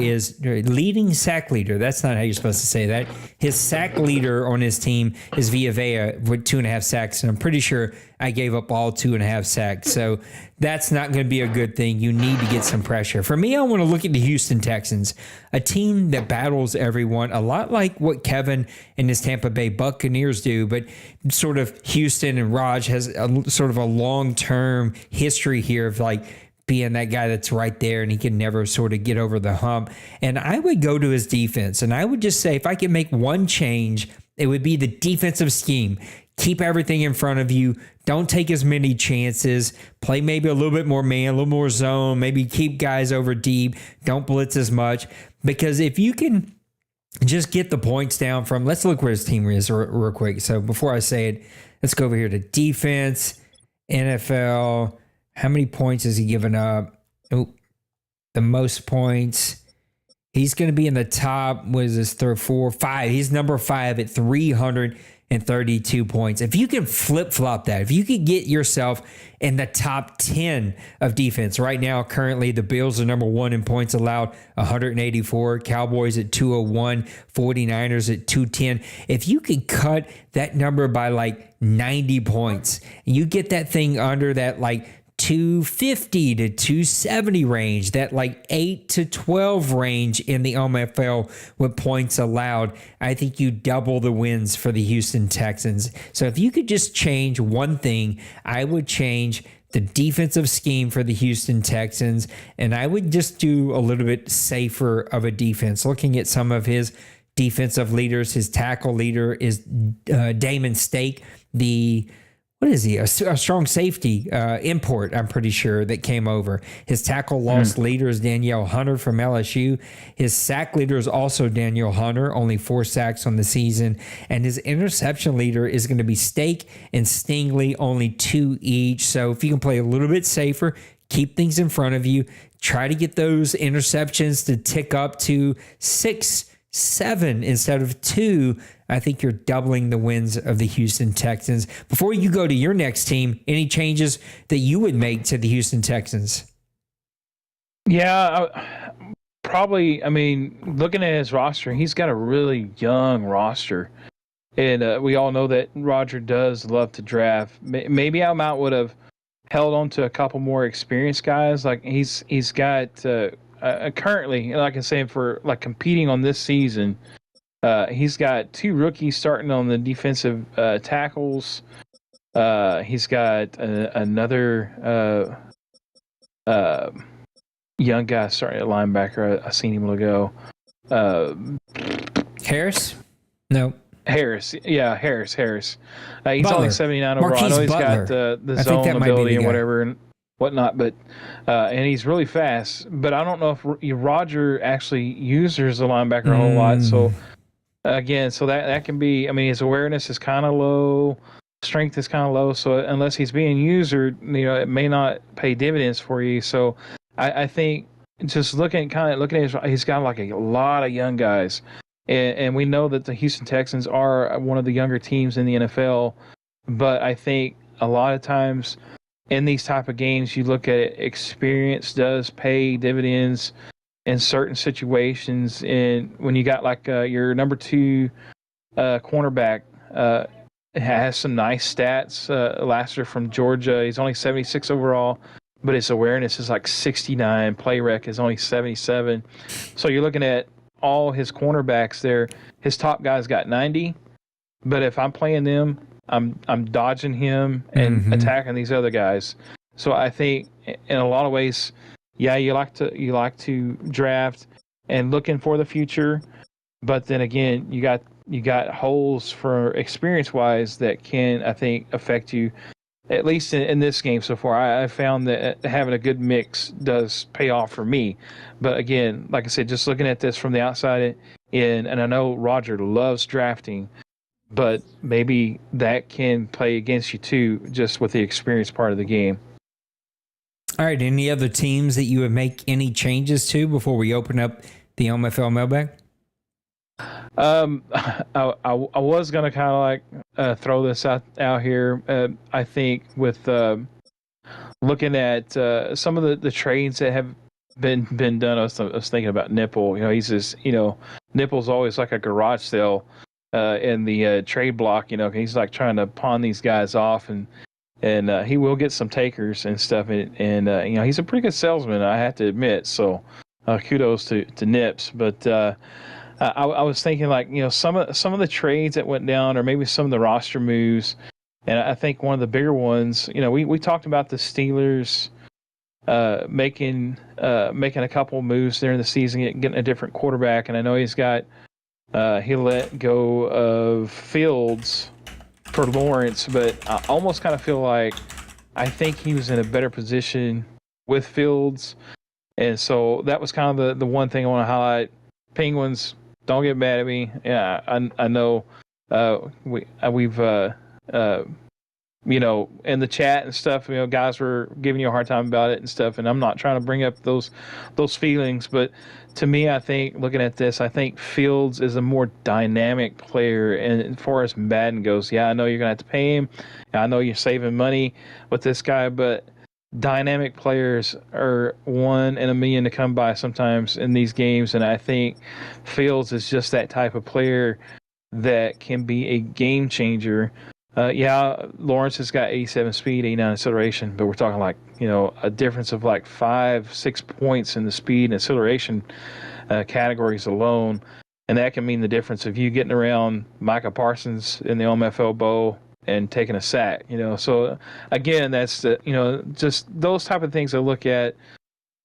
That's not how you're supposed to say that. His sack leader on his team is Villa with 2.5 sacks, and I'm pretty sure I gave up all 2.5 sacks. So that's not going to be a good thing. You need to get some pressure. For me, I want to look at the Houston Texans, a team that battles everyone, a lot like what Kevin and his Tampa Bay Buccaneers do, but sort of Houston and Raj has sort of a long-term history here of like being that guy that's right there and he can never sort of get over the hump. And I would go to his defense, and I would just say if I could make one change, it would be the defensive scheme. Keep everything in front of you. Don't take as many chances. Play maybe a little bit more man, a little more zone. Maybe keep guys over deep. Don't blitz as much. Because if you can just get the points down from, let's look where his team is real quick. So before I say it, let's go over here to defense, NFL. How many points has he given up? Oh, the most points. He's going to be in the top. What is this? 4, 5. He's number 5 at 300. and 32 points. If you can flip-flop that, if you could get yourself in the top 10 of defense. Right now, currently, the Bills are number 1 in points allowed, 184. Cowboys at 201. 49ers at 210. If you could cut that number by like 90 points, and you get that thing under that like 250 to 270 range, that like 8 to 12 range in the OMFL with points allowed, I think you double the wins for the Houston Texans. So if you could just change one thing, I would change the defensive scheme for the Houston Texans, and I would just do a little bit safer of a defense. Looking at some of his defensive leaders, his tackle leader is Damon Stake, what is he? A strong safety import, I'm pretty sure, that came over. His tackle loss leader is Danielle Hunter from LSU. His sack leader is also Danielle Hunter, only 4 sacks on the season. And his interception leader is going to be Stake and Stingley, only 2 each. So if you can play a little bit safer, keep things in front of you, try to get those interceptions to tick up to 6, 7 instead of 2, I think you're doubling the wins of the Houston Texans. Before you go to your next team, any changes that you would make to the Houston Texans? Yeah, probably. I mean, looking at his roster, he's got a really young roster. And we all know that Roger does love to draft. Maybe Almount would have held on to a couple more experienced guys. Like he's got currently, like I said, for like competing on this season, he's got 2 rookies starting on the defensive tackles. He's got another young guy starting at linebacker. I seen him ago. Harris? No. Harris. Yeah, Harris. He's Butler. only 79 overall. Marquise I know he's Butler. got the I think that zone might be ability the and guy. whatever and whatnot, but and he's really fast. But I don't know if Roger actually uses the linebacker a whole lot. So again, that can be. I mean, his awareness is kind of low, strength is kind of low. So unless he's being used, or it may not pay dividends for you. So I think just looking at his, he's got like a lot of young guys, and we know that the Houston Texans are one of the younger teams in the NFL. But I think a lot of times in these type of games, you look at it, experience does pay dividends in certain situations. And when you got like your number 2 cornerback, has some nice stats. Last year from Georgia, he's only 76 overall, but his awareness is like 69. Play rec is only 77. So you're looking at all his cornerbacks there. His top guys got 90, but if I'm playing them, I'm dodging him and attacking these other guys. So I think in a lot of ways, yeah, you like to draft and looking for the future, but then again, you got holes for experience wise that can, I think, affect you. At least in this game so far, I found that having a good mix does pay off for me. But again, like I said, just looking at this from the outside in, and I know Roger loves drafting, but maybe that can play against you too, just with the experience part of the game. All right. Any other teams that you would make any changes to before we open up the OMFL mailbag? I was gonna kind of like throw this out here. I think with looking at some of the trades that have been done, I was thinking about Nipple. He's just Nipple's always like a garage sale in the trade block. He's like trying to pawn these guys off, and he will get some takers and stuff. And he's a pretty good salesman, I have to admit. So kudos to Nips. But I was thinking like some of the trades that went down, or maybe some of the roster moves. And I think one of the bigger ones, we talked about the Steelers making a couple moves there in the season, getting a different quarterback. And I know he's got he let go of Fields for Lawrence, but I almost kind of feel like I think he was in a better position with Fields. And so that was kind of the one thing I want to highlight. Penguins, don't get mad at me. Yeah, I know we've in the chat and stuff, guys were giving you a hard time about it and stuff, and I'm not trying to bring up those feelings, but to me, I think looking at this, I think Fields is a more dynamic player. And as far as Madden goes, yeah, I know you're gonna have to pay him. I know you're saving money with this guy, but dynamic players are 1 in a million to come by sometimes in these games. And I think Fields is just that type of player that can be a game changer. Yeah, Lawrence has got 87 speed, 89 acceleration, but we're talking like, a difference of like 5-6 points in the speed and acceleration categories alone. And that can mean the difference of you getting around Micah Parsons in the OMFL Bowl and taking a sack, So again, that's just those type of things I look at.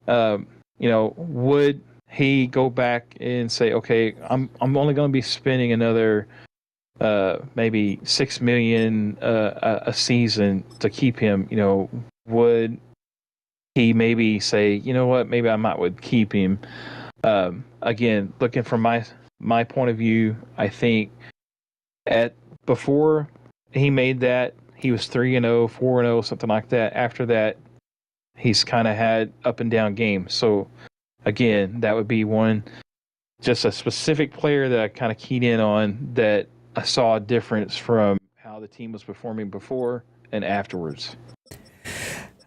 Would he go back and say, okay, I'm only going to be spending another maybe $6 million a season to keep him? Would he maybe say, you know what, maybe I would keep him? Again, looking from my point of view, I think before he made that, he was 3-0, 4-0, something like that. After that, he's kind of had up and down games. So again, that would be just a specific player that I kind of keyed in on that I saw a difference from how the team was performing before and afterwards.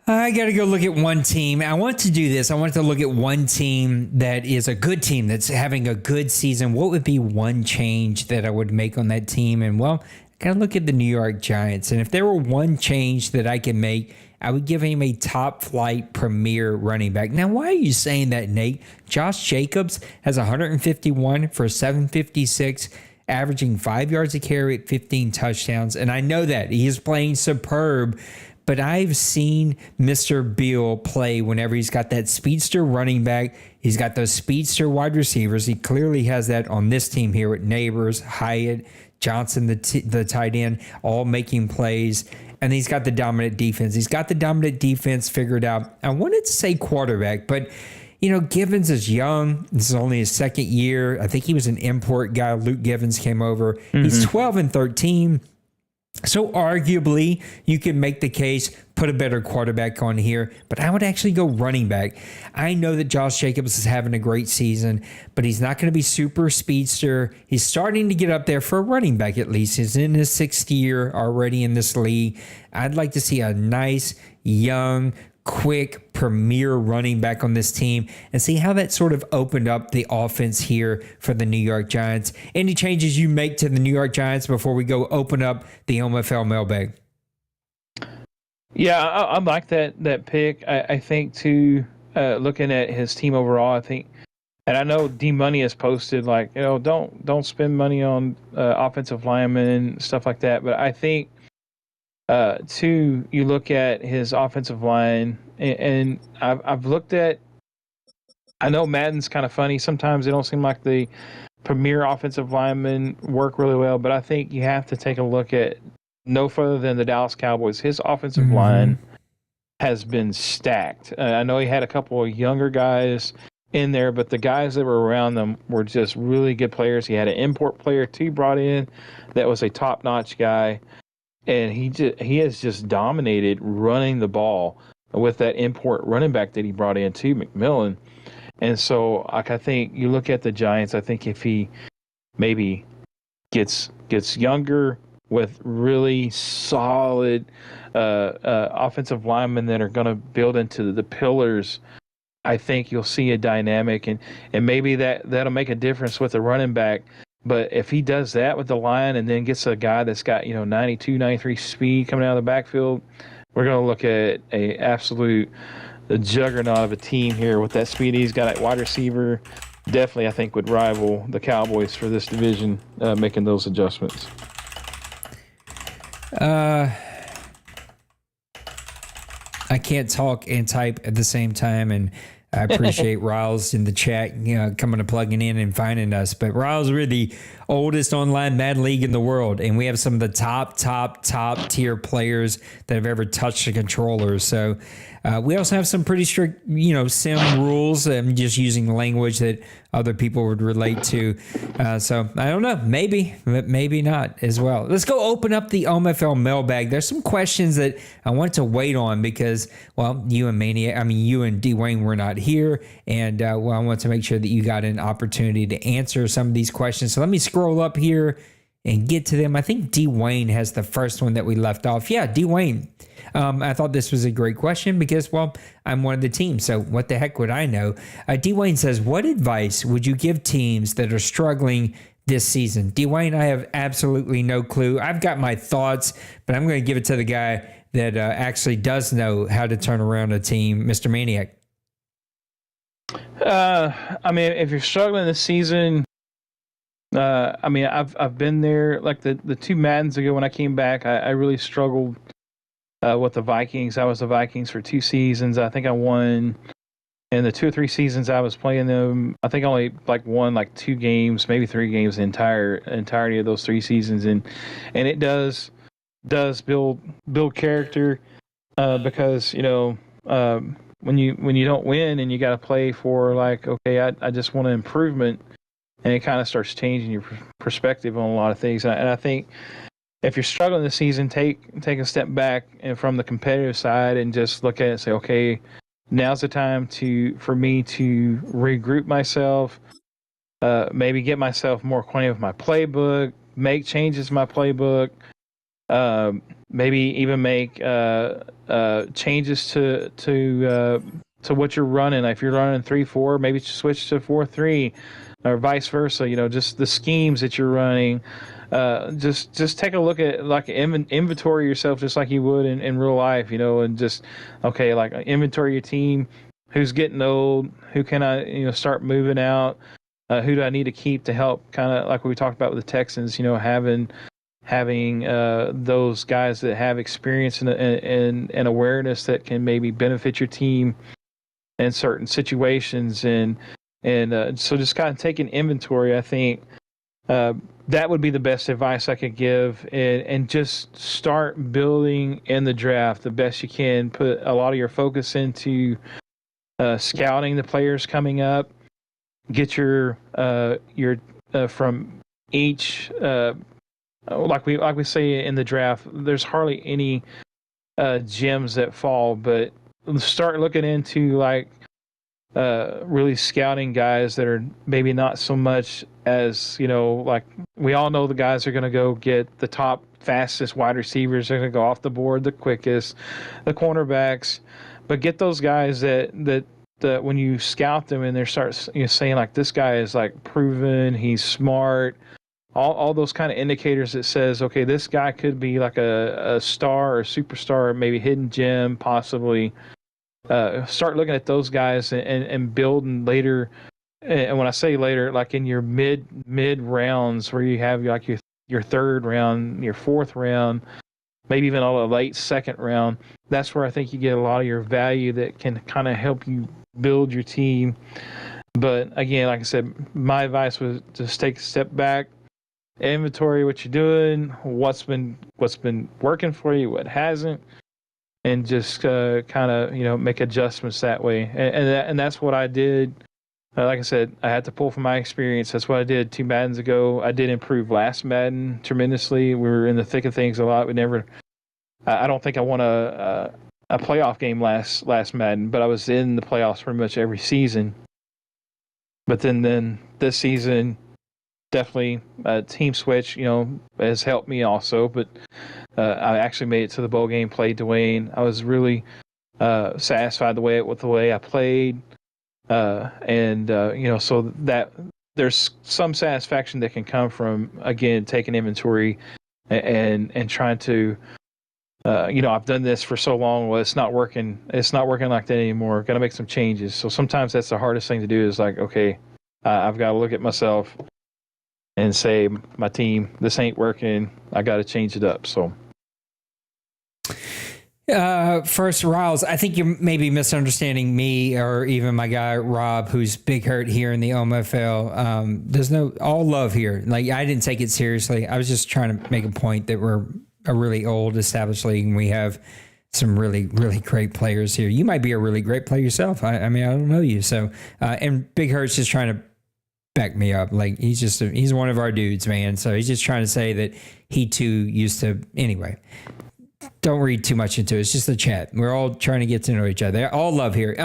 I got to go look at one team. I want to do this. I want to look at one team that is a good team that's having a good season. What would be one change that I would make on that team? And I got to look at the New York Giants. And if there were one change that I could make, I would give him a top flight premier running back. Now, why are you saying that, Nate? Josh Jacobs has 151 for 756, averaging 5 yards a carry at 15 touchdowns. And I know that he is playing superb, but I've seen Mr. Beal play whenever he's got that speedster running back. He's got those speedster wide receivers. He clearly has that on this team here with Neighbors, Hyatt, Johnson, the tight end, all making plays. And he's got the dominant defense. He's got the dominant defense figured out. I wanted to say quarterback, but Givens is young. This is only his second year. I think he was an import guy. Luke Givens came over. Mm-hmm. He's 12-13. So arguably, you can make the case, put a better quarterback on here, but I would actually go running back. I know that Josh Jacobs is having a great season, but he's not going to be super speedster. He's starting to get up there for a running back at least. He's in his 6th year already in this league. I'd like to see a nice, young, quick premier running back on this team and see how that sort of opened up the offense here for the New York Giants. Any changes you make to the New York Giants before we go open up the OMFL mailbag? Yeah, I like that pick. I think too, looking at his team overall, I think, and I know D Money has posted like, don't spend money on offensive linemen, stuff like that. But I think two, you look at his offensive line, and I've looked at. I know Madden's kind of funny. Sometimes they don't seem like the premier offensive linemen work really well, but I think you have to take a look at no further than the Dallas Cowboys. His offensive line has been stacked. I know he had a couple of younger guys in there, but the guys that were around them were just really good players. He had an import player too brought in that was a top-notch guy. And he has just dominated running the ball with that import running back that he brought in too, McMillan. And so, I think you look at the Giants. I think if he maybe gets younger with really solid offensive linemen that are going to build into the pillars, I think you'll see a dynamic, and maybe that'll make a difference with the running back. But if he does that with the line and then gets a guy that's got 92, 93 speed coming out of the backfield, we're going to look at a absolute juggernaut of a team here with that speed. He's got a wide receiver. Definitely, I think, would rival the Cowboys for this division, making those adjustments. I can't talk and type at the same time, and I appreciate Riles in the chat, coming and plugging in and finding us. But Riles, we're the oldest online Madden league in the world, and we have some of the top tier players that have ever touched a controller. So we also have some pretty strict, sim rules. I'm just using language that other people would relate to. So I don't know, maybe not as well. Let's go open up the OMFL mailbag. There's some questions that I want to wait on because, well, you and Dwayne were not here. And well, I want to make sure that you got an opportunity to answer some of these questions. So let me scroll up here and get to them. I think D. Wayne has the first one that we left off. Yeah, D. Wayne. I thought this was a great question because, well, I'm one of the teams, so what the heck would I know? D. Wayne says, what advice would you give teams that are struggling this season? D. Wayne, I have absolutely no clue. I've got my thoughts, but I'm going to give it to the guy that actually does know how to turn around a team, Mr. Maniac. I mean, if you're struggling this season, I mean, I've been there. Like the 2 Maddens ago when I came back, I really struggled with the Vikings. I was the Vikings for 2 seasons. I think I won in the 2 or 3 seasons I was playing them. I think I only won 2 games, maybe 3 games the entirety of those 3 seasons, and it does build character because when you don't win and you got to play for okay, I just want an improvement, and it kind of starts changing your perspective on a lot of things. And I think if you're struggling this season, take a step back and from the competitive side and just look at it and say, okay, now's the time for me to regroup myself, maybe get myself more acquainted with my playbook, make changes to my playbook, maybe even make changes to what you're running. Like if you're running 3-4, maybe switch to 4-3, or vice versa. Just the schemes that you're running. Just take a look at inventory yourself just like you would in real life, and just inventory your team. Who's getting old? Who can I start moving out? Who do I need to keep to help? Kind of like we talked about with the Texans, having those guys that have experience and awareness that can maybe benefit your team in certain situations, and so just kind of taking inventory. I think that would be the best advice I could give, and just start building in the draft the best you can. Put a lot of your focus into scouting the players coming up. Get your from each like we say in the draft. There's hardly any gems that fall, but start looking into really scouting guys that are maybe not so much as, we all know the guys are going to go get the top, fastest wide receivers. They're going to go off the board the quickest, the cornerbacks, but get those guys that when you scout them and they start saying this guy is proven, he's smart, all those kind of indicators that says, okay, this guy could be a star or superstar, maybe hidden gem, possibly. Start looking at those guys and building later. And when I say later, in your mid rounds where you have your 3rd round, your 4th round, maybe even a late 2nd round, that's where I think you get a lot of your value that can kind of help you build your team. But again, like I said, my advice was just take a step back, inventory what you're doing, what's been working for you, what hasn't, and just kind of make adjustments that way. And that's what I did. Like I said, I had to pull from my experience. That's what I did 2 Maddens ago. I did improve last Madden tremendously. We were in the thick of things a lot. I don't think I won a playoff game last Madden, but I was in the playoffs pretty much every season. But then this season, definitely team switch, has helped me also. But I actually made it to the bowl game, played Dwayne. I was really satisfied with the way I played. So that there's some satisfaction that can come from, again, taking inventory and trying to, I've done this for so long. Well, it's not working. It's not working like that anymore. Got to make some changes. So sometimes that's the hardest thing to do is okay, I've got to look at myself and say, my team, this ain't working. I got to change it up. So. First, Riles, I think you're maybe misunderstanding me or even my guy, Rob, who's big hurt here in the OMFL. There's all love here. I didn't take it seriously. I was just trying to make a point that we're a really old established league and we have some really, really great players here. You might be a really great player yourself. I mean, I don't know you. So, and Big Hurt's just trying to back me up. He's one of our dudes, man. So he's just trying to say that he too used to, anyway. don't read too much into it. It's just a chat. We're all trying to get to know each other. All love here.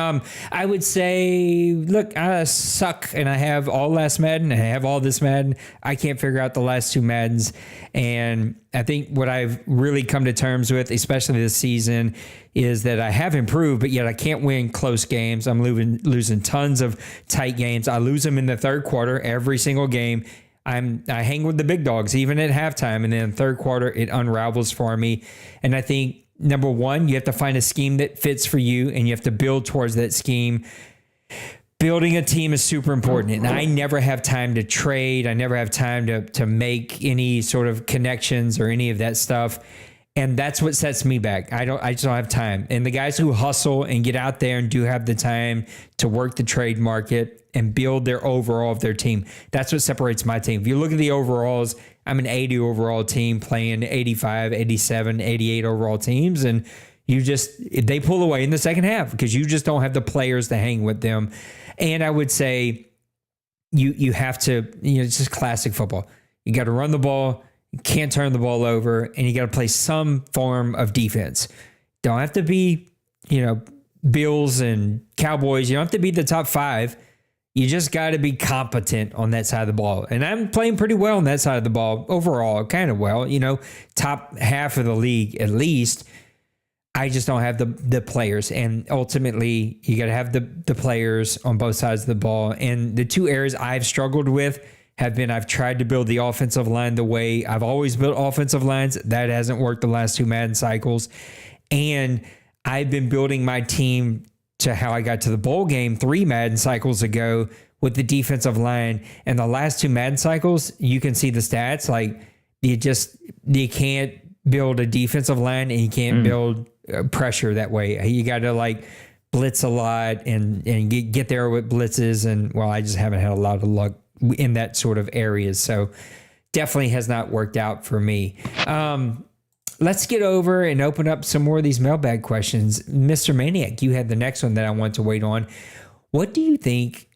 I would say, look, I suck, and I have all last Madden, and I have all this Madden. I can't figure out the last two Maddens, and I think what I've really come to terms with, especially this season, is that I have improved, but yet I can't win close games. I'm losing tons of tight games. I lose them in the third quarter every single game. I hang with the big dogs even at halftime, and then third quarter it unravels for me. And I think number one, you have to find a scheme that fits for you, and you have to build towards that scheme. Building a team is super important, and I never have time to trade. I never have time to make any sort of connections or any of that stuff. And that's what sets me back. I just don't have time. And the guys who hustle and get out there and do have the time to work the trade market and build their overall of their team, that's what separates my team. If you look at the overalls, I'm an 80 overall team playing 85, 87, 88 overall teams. And they pull away in the second half because you just don't have the players to hang with them. And I would say you have to, it's just classic football. You got to run the ball. You can't turn the ball over, and you got to play some form of defense. Don't have to be, Bills and Cowboys. You don't have to be the top five. You just got to be competent on that side of the ball. And I'm playing pretty well on that side of the ball overall, kind of well, top half of the league at least. I just don't have the players. And ultimately, you got to have the players on both sides of the ball. And the two areas I've struggled with have been, I've tried to build the offensive line the way I've always built offensive lines. That hasn't worked the last two Madden cycles. And I've been building my team to how I got to the bowl game 3 Madden cycles ago with the defensive line. And the last 2 Madden cycles, you can see the stats. Like, you can't build a defensive line, and you can't build pressure that way. You got to blitz a lot and get there with blitzes. And I just haven't had a lot of luck in that sort of areas. So definitely has not worked out for me. Let's get over and open up some more of these mailbag questions. Mr. Maniac, you had the next one that I want to wait on. What do you think?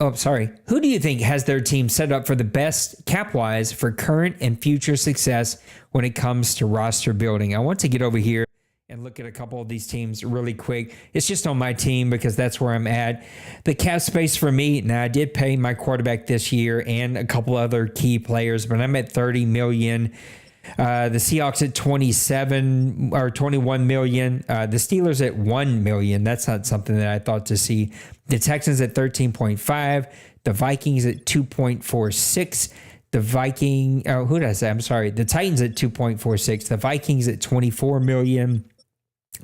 Who do you think has their team set up for the best cap-wise for current and future success when it comes to roster building? I want to get over here and look at a couple of these teams really quick. It's just on my team because that's where I'm at. The cap space for me, now I did pay my quarterback this year and a couple other key players, but I'm at $30 million. The Seahawks at 27 or 21 million. The Steelers at 1 million. That's not something that I thought to see. The Texans at 13.5. The Vikings at 2.46. The who did I say? I'm sorry. The Titans at 2.46. The Vikings at 24 million.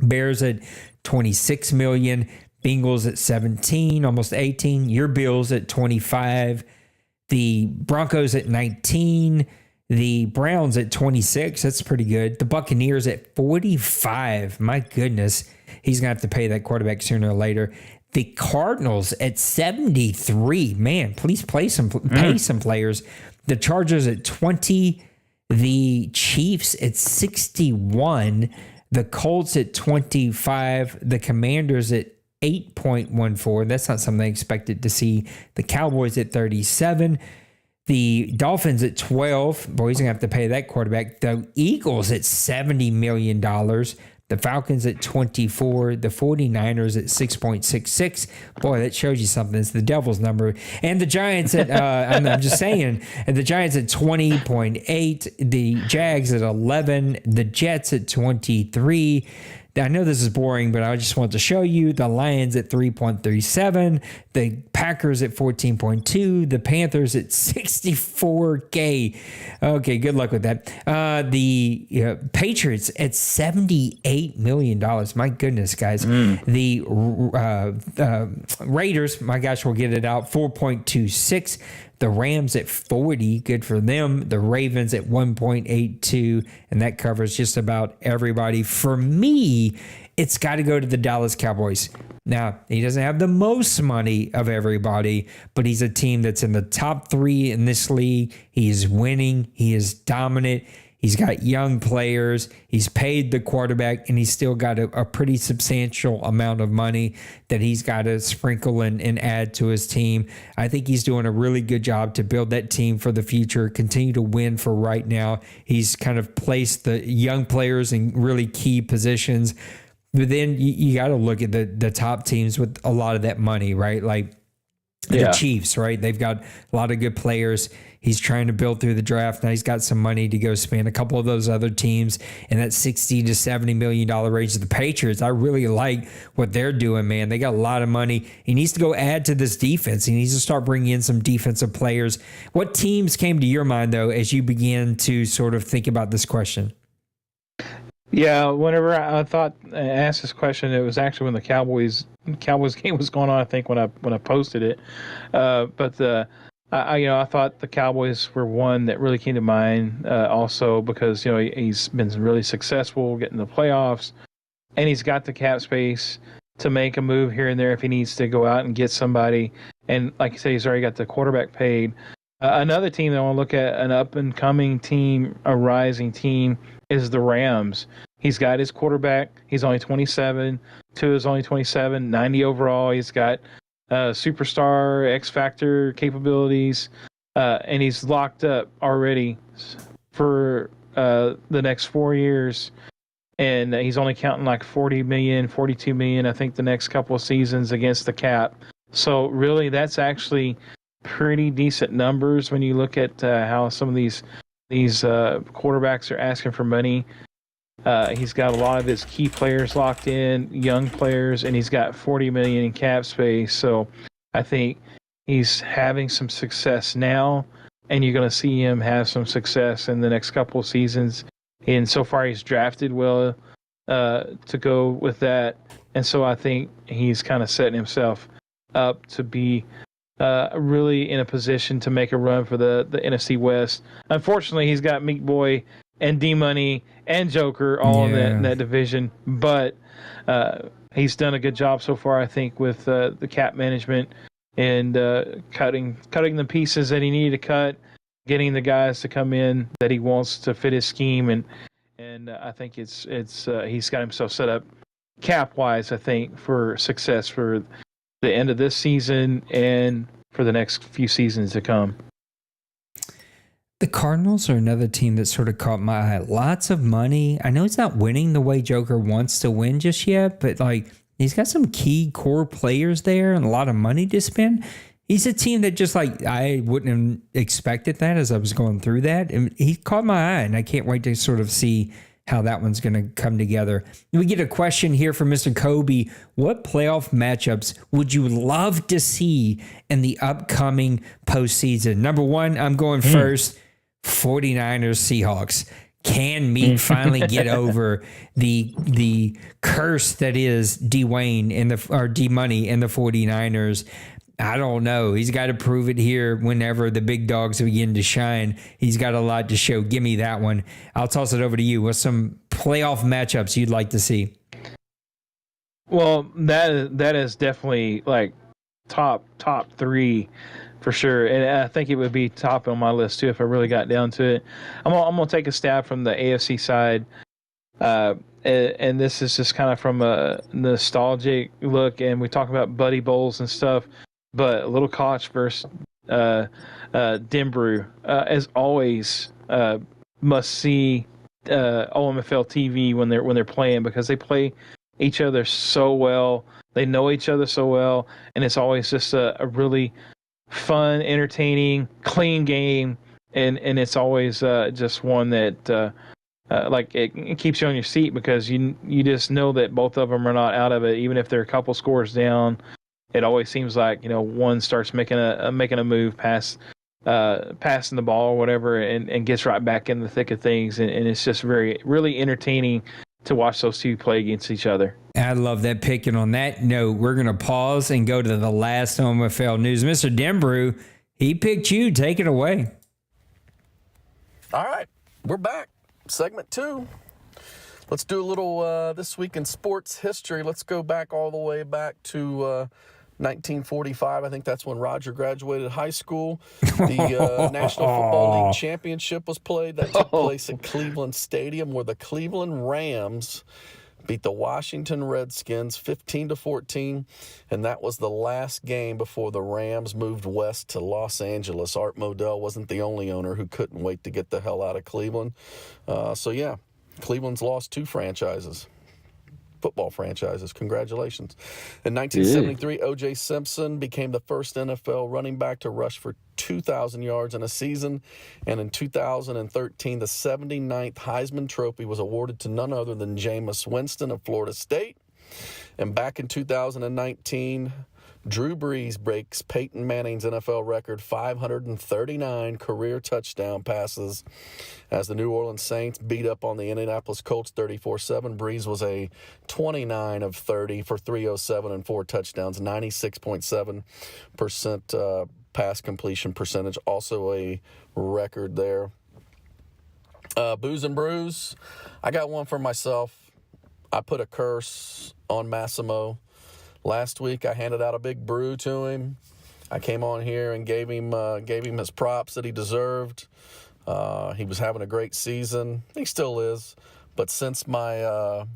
Bears at 26 million. Bengals at 17, almost 18. Your Bills at 25. The Broncos at 19. The Browns at 26. That's pretty good. The Buccaneers at 45. My goodness. He's going to have to pay that quarterback sooner or later. The Cardinals at 73. Man, please pay some players. The Chargers at 20. The Chiefs at 61. The Colts at 25. The Commanders at 8.14. That's not something I expected to see. The Cowboys at 37. The Dolphins at 12. Boy, he's going to have to pay that quarterback. The Eagles at $70 million. The Falcons at 24. The 49ers at 6.66. Boy, that shows you something. It's the devil's number. And the Giants at, I'm just saying, and the Giants at 20.8. The Jags at 11. The Jets at 23. I know this is boring, but I just want to show you the Lions at 3.37, the Packers at 14.2, the Panthers at 64K. Okay, good luck with that. The Patriots at $78 million. My goodness, guys. The Raiders, my gosh, we'll get it out, 4.26. The Rams at 40, good for them. The Ravens at 1.82, and that covers just about everybody. For me, it's got to go to the Dallas Cowboys. Now, he doesn't have the most money of everybody, but he's a team that's in the top 3 in this league. He is winning. He is dominant. He's got young players. He's paid the quarterback, and he's still got a pretty substantial amount of money that he's got to sprinkle and add to his team. I think he's doing a really good job to build that team for the future, continue to win for right now. He's kind of placed the young players in really key positions. But then you got to look at the top teams with a lot of that money, right? Like the Chiefs, right? They've got a lot of good players. He's trying to build through the draft. Now he's got some money to go spend. A couple of those other teams in that $60 to $70 million range. The Patriots, I really like what they're doing, man. They got a lot of money. He needs to go add to this defense. He needs to start bringing in some defensive players. What teams came to your mind, though, as you began to sort of think about this question? Yeah, whenever I asked this question, it was actually when the Cowboys game was going on. I think when I posted it, I thought the Cowboys were one that really came to mind. Also because he's been really successful getting the playoffs, and he's got the cap space to make a move here and there if he needs to go out and get somebody. And like you say, he's already got the quarterback paid. Another team that I want to look at, an up and coming team, a rising team, is the Rams. He's got his quarterback. He's only 27. Tua is only 27, 90 overall. He's got superstar X Factor capabilities, and he's locked up already for the next 4 years. And he's only counting like 40 million, 42 million, I think, the next couple of seasons against the cap. So really, that's actually pretty decent numbers when you look at how some of these quarterbacks are asking for money. He's got a lot of his key players locked in, young players, and he's got 40 million in cap space. So I think he's having some success now, and you're going to see him have some success in the next couple of seasons. And so far, he's drafted well to go with that. And so I think he's kind of setting himself up to be really in a position to make a run for the NFC West. Unfortunately, he's got Meat Boy and D-Money and Joker all in that division. But he's done a good job so far, I think, with the cap management and cutting the pieces that he needed to cut, getting the guys to come in that he wants to fit his scheme. And I think it's he's got himself set up cap-wise, I think, for success for the end of this season and for the next few seasons to come. The Cardinals are another team that sort of caught my eye. Lots of money. I know he's not winning the way Joker wants to win just yet, but like he's got some key core players there and a lot of money to spend. He's a team that just like I wouldn't have expected that as I was going through that. And he caught my eye, and I can't wait to sort of see how that one's going to come together. We get a question here from Mr. Kobe. What playoff matchups would you love to see in the upcoming postseason? Number one, I'm going first. 49ers Seahawks. Can Meat finally get over the curse that is D-Money and the 49ers? I don't know. He's got to prove it here whenever the big dogs begin to shine. He's got a lot to show. Give me that one. I'll toss it over to you. What's some playoff matchups you'd like to see? Well, that is definitely like top three for sure, and I think it would be top on my list too if I really got down to it. I'm gonna take a stab from the AFC side, and this is just kind of from a nostalgic look, and we talk about Buddy Bowls and stuff, but Little Koch versus Denbrew, as always, must see OMFL TV when they're playing, because they play each other so well, they know each other so well, and it's always just a really fun, entertaining, clean game, and it's always just one that like it keeps you on your seat, because you just know that both of them are not out of it, even if they're a couple scores down. It always seems like one starts making a move passing the ball or whatever, and gets right back in the thick of things, and it's just really entertaining to watch those two play against each other. I love that pick. And on that note, we're going to pause and go to the last OMFL news. Mr. Denbrew, he picked you. Take it away. All right, we're back. Segment 2. Let's do a little This Week in Sports history. Let's go back all the way back to 1945. I think that's when Roger graduated high school. The National Football League Championship was played. That took place at Cleveland Stadium, where the Cleveland Rams beat the Washington Redskins 15-14, and that was the last game before the Rams moved west to Los Angeles. Art Modell wasn't the only owner who couldn't wait to get the hell out of Cleveland. Cleveland's lost 2 football franchises. Congratulations. In 1973, O.J. Simpson became the first NFL running back to rush for 2,000 yards in a season. And in 2013, the 79th Heisman Trophy was awarded to none other than Jameis Winston of Florida State. And back in 2019, Drew Brees breaks Peyton Manning's NFL record, 539 career touchdown passes, as the New Orleans Saints beat up on the Indianapolis Colts 34-7. Brees was a 29 of 30 for 307 and 4 touchdowns, 96.7% pass completion percentage, also a record there. Booze and Brews, I got one for myself. I put a curse on Massimo. Last week, I handed out a big brew to him. I came on here and gave him his props that he deserved. He was having a great season. He still is. But since my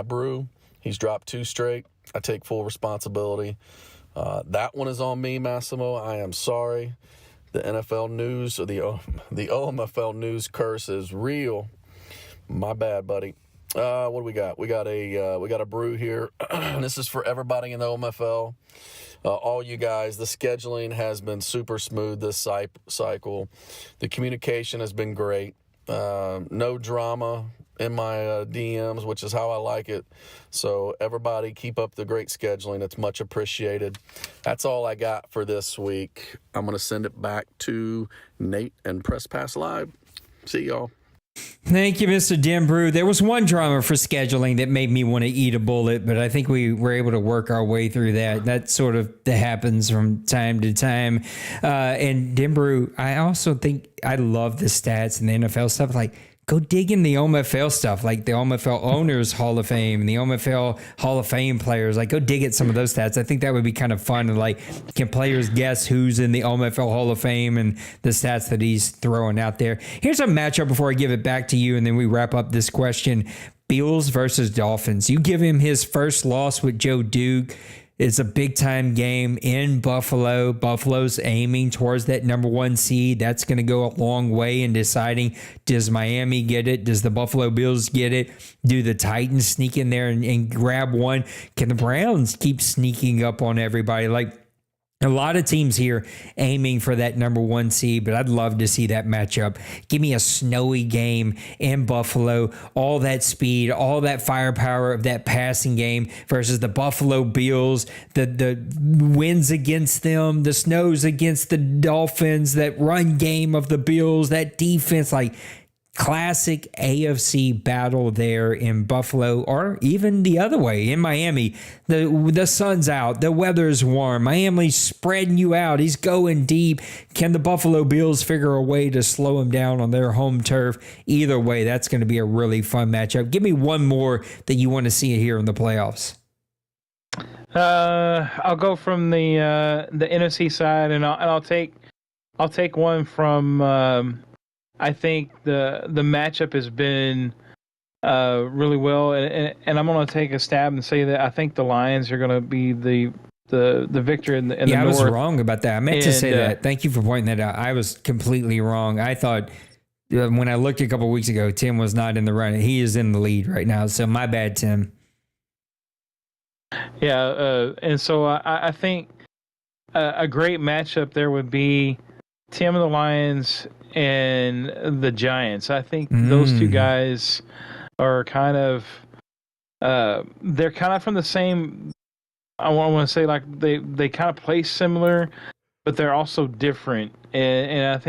brew, he's dropped 2 straight. I take full responsibility. That one is on me, Massimo. I am sorry. The NFL news, or the OMFL news curse is real. My bad, buddy. What do we got? We got a brew here. This is for everybody in the OMFL. All you guys. The scheduling has been super smooth this cycle. The communication has been great. No drama in my DMs, which is how I like it. So everybody keep up the great scheduling. It's much appreciated. That's all I got for this week. I'm going to send it back to Nate and Press Pass Live. See y'all. Thank you, Mr. Denbrew. There was one drama for scheduling that made me want to eat a bullet, but I think we were able to work our way through that. That sort of happens from time to time. And Denbrew, I also think I love the stats and the NFL stuff. Like, go dig in the OMFL stuff, like the OMFL Owners Hall of Fame and the OMFL Hall of Fame players. Like, go dig at some of those stats. I think that would be kind of fun. And like, can players guess who's in the OMFL Hall of Fame and the stats that he's throwing out there? Here's a matchup before I give it back to you, and then we wrap up this question. Bills versus Dolphins. You give him his first loss with Joe Duke. It's a big-time game in Buffalo. Buffalo's aiming towards that number 1 seed. That's going to go a long way in deciding, does Miami get it? Does the Buffalo Bills get it? Do the Titans sneak in there and grab one? Can the Browns keep sneaking up on everybody? Like, a lot of teams here aiming for that number 1 seed, but I'd love to see that matchup. Give me a snowy game in Buffalo, all that speed, all that firepower of that passing game versus the Buffalo Bills, the winds against them, the snows against the Dolphins, that run game of the Bills, that defense, like classic AFC battle there in Buffalo, or even the other way in Miami. The sun's out, the weather's warm, Miami's spreading you out, he's going deep. Can the Buffalo Bills figure a way to slow him down on their home turf? Either way, that's going to be a really fun matchup. Give me one more that you want to see here in the playoffs. I'll go from the NFC side, and I'll take one from. I think the matchup has been really well, and I'm going to take a stab and say that I think the Lions are going to be the victor in the North. I was wrong about that. I meant to say that. Thank you for pointing that out. I was completely wrong. I thought when I looked a couple weeks ago, Tim was not in the running. He is in the lead right now, so my bad, Tim. Yeah, and so I think a great matchup there would be Tim and the Lions and the Giants. I think those two guys are kind of they're kind of from the same. I want to say, like, they kind of play similar, but they're also different. And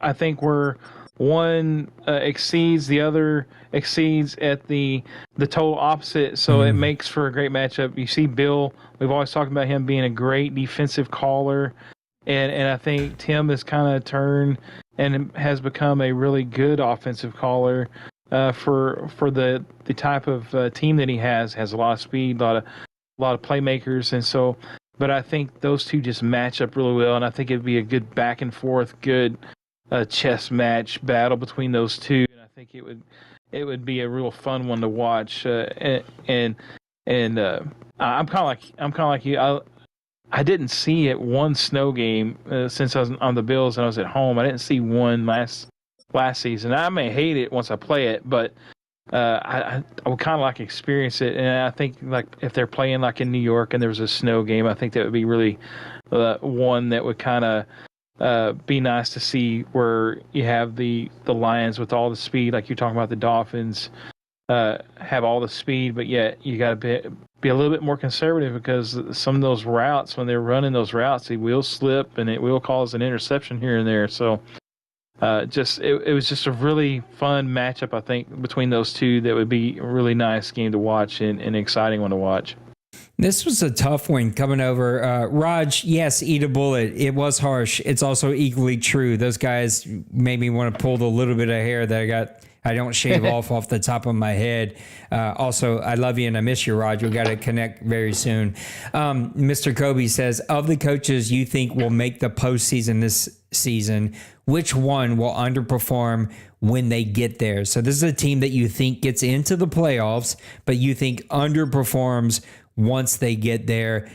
I think where one exceeds, the other exceeds at the total opposite. So it makes for a great matchup. You see Bill, we've always talked about him being a great defensive caller. And I think Tim has kind of turned and has become a really good offensive caller for the type of team that he has. Has a lot of speed, a lot of playmakers, and so but I think those two just match up really well, and I think it'd be a good back and forth, good chess match battle between those two, and I think it would be a real fun one to watch. And I'm kind of like you. I didn't see it one snow game since I was on the Bills and I was at home. I didn't see one last season. I may hate it once I play it, but I would kind of like to experience it. And I think like if they're playing like in New York and there was a snow game, I think that would be really one that would kind of be nice to see, where you have the Lions with all the speed, like you're talking about the Dolphins have all the speed, but yet you got to be a little bit more conservative, because some of those routes, when they're running those routes, it will slip and it will cause an interception here and there. So it was just a really fun matchup, I think, between those two. That would be a really nice game to watch and an exciting one to watch. This was a tough one coming over. Raj, yes, eat a bullet. It was harsh. It's also equally true. Those guys made me want to pull the little bit of hair that I don't shave off the top of my head. Also, I love you and I miss you, Raj. We got to connect very soon. Mr. Kobe says, of the coaches you think will make the postseason this season, which one will underperform when they get there? So this is a team that you think gets into the playoffs, but you think underperforms once they get there.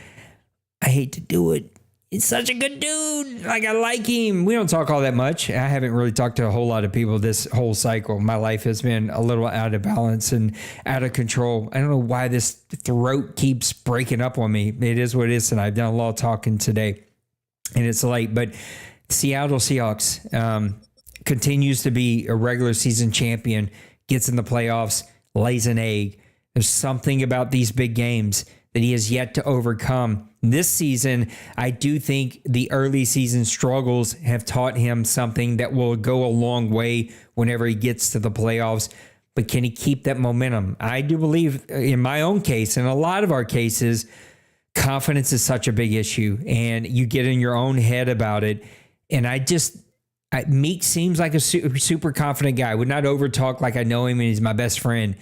I hate to do it. He's such a good dude. Like, I like him. We don't talk all that much. I haven't really talked to a whole lot of people this whole cycle. My life has been a little out of balance and out of control. I don't know why this throat keeps breaking up on me. It is what it is, and I've done a lot of talking today, and it's late. But Seattle Seahawks continues to be a regular season champion, gets in the playoffs, lays an egg. There's something about these big games that he has yet to overcome. This season, I do think the early season struggles have taught him something that will go a long way whenever he gets to the playoffs. But can he keep that momentum? I do believe, in my own case, in a lot of our cases, confidence is such a big issue, and you get in your own head about it. And Meek seems like a super confident guy. I would not overtalk like I know him and he's my best friend.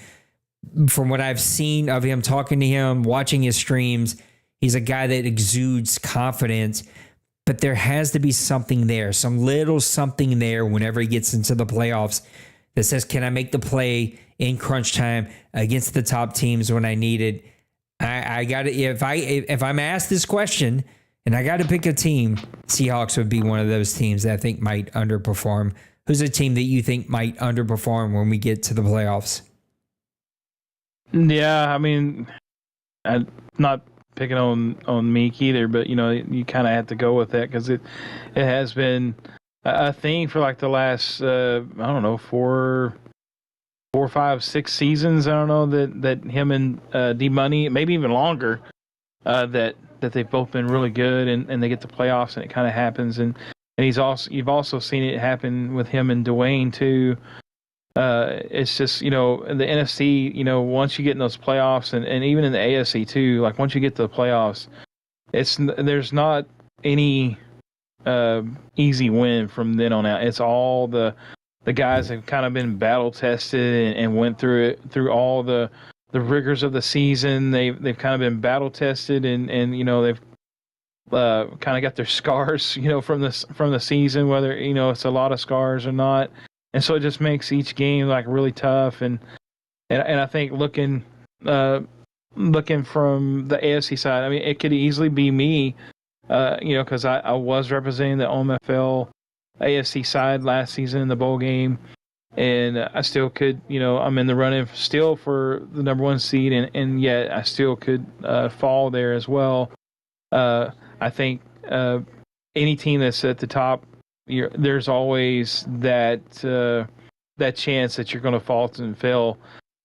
From what I've seen of him, talking to him, watching his streams, he's a guy that exudes confidence, but there has to be something there, some little something there whenever he gets into the playoffs that says, can I make the play in crunch time against the top teams when I need it? I got to, if I'm asked this question and I got to pick a team, Seahawks would be one of those teams that I think might underperform. Who's a team that you think might underperform when we get to the playoffs? Yeah, I mean, I'm not picking on Meek either, but you kind of have to go with that, because it has been a thing for like the last I don't know, 4, 5, 6 seasons. I don't know that him and D Money, maybe even longer, that they've both been really good, and they get the playoffs and it kind of happens, and you've also seen it happen with him and Dwayne too. It's just, in the NFC, once you get in those playoffs, and even in the AFC too, like once you get to the playoffs, there's not any easy win from then on out. It's all the guys have kind of been battle tested and went through all the rigors of the season. They've kind of been battle tested, and they've kind of got their scars, from the season, whether it's a lot of scars or not. And so it just makes each game like really tough, and I think looking from the AFC side, I mean, it could easily be me, because I was representing the OMFL AFC side last season in the bowl game, and I still could, I'm in the running still for the number 1 seed, and yet I still could fall there as well. I think any team that's at the top, there's always that chance that you're going to fall and fail,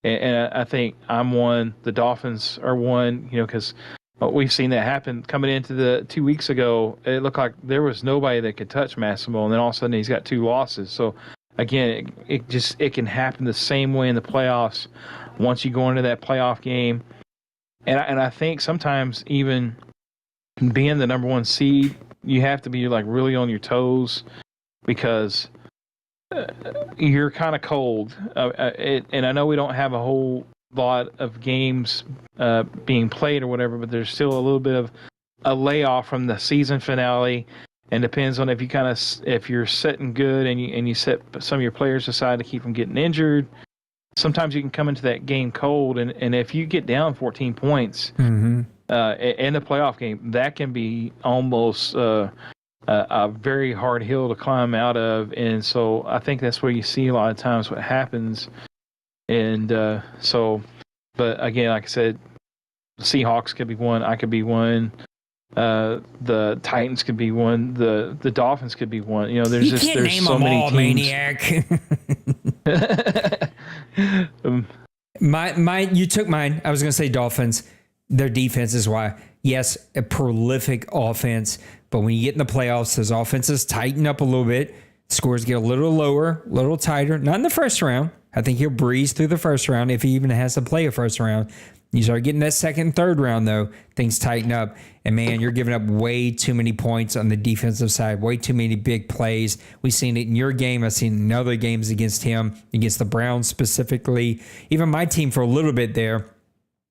and I think I'm one. The Dolphins are one, because we've seen that happen coming into the 2 weeks ago. It looked like there was nobody that could touch Massimo, and then all of a sudden he's got 2 losses. So again, it can happen the same way in the playoffs once you go into that playoff game, and I think sometimes even being the number 1 seed, you have to be like really on your toes, because you're kind of cold. And I know we don't have a whole lot of games being played or whatever, but there's still a little bit a layoff from the season finale, and depends on if you're sitting good and you set some of your players aside to keep them getting injured. Sometimes you can come into that game cold, and if you get down 14 points in the playoff game, that can be almost a very hard hill to climb out of. And so I think that's where you see a lot of times what happens. And but again, like I said, the Seahawks could be one. I could be one. The Titans could be one. The Dolphins could be one. You know, there's name so them many all, teams. Maniac. You took mine. I was going to say Dolphins. Their defense is why. Yes, a prolific offense, but when you get in the playoffs, those offenses tighten up a little bit. Scores get a little lower, a little tighter. Not in the first round. I think he'll breeze through the first round if he even has to play a first round. You start getting that second and third round, though, things tighten up. And, man, you're giving up way too many points on the defensive side, way too many big plays. We've seen it in your game. I've seen it in other games against him, against the Browns specifically. Even my team for a little bit there,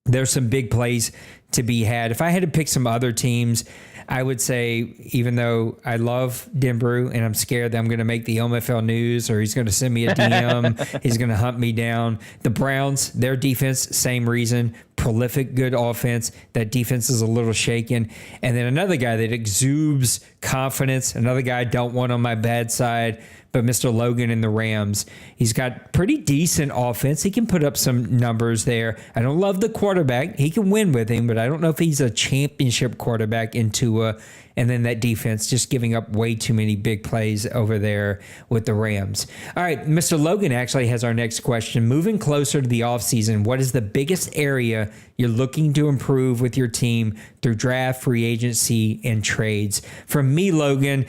there's some big plays to be had. If I had to pick some other teams, I would say, even though I love Denbrew and I'm scared that I'm going to make the OMFL news or he's going to send me a DM, he's going to hunt me down. The Browns, their defense, same reason. Prolific, good offense. That defense is a little shaken. And then another guy that exudes confidence, another guy I don't want on my bad side, but Mr. Logan in the Rams. He's got pretty decent offense. He can put up some numbers there. I don't love the quarterback. He can win with him, but I don't know if he's a championship quarterback in Tua. And then that defense just giving up way too many big plays over there with the Rams. All right, Mr. Logan actually has our next question. Moving closer to the offseason, what is the biggest area you're looking to improve with your team through draft, free agency, and trades? For me, Logan,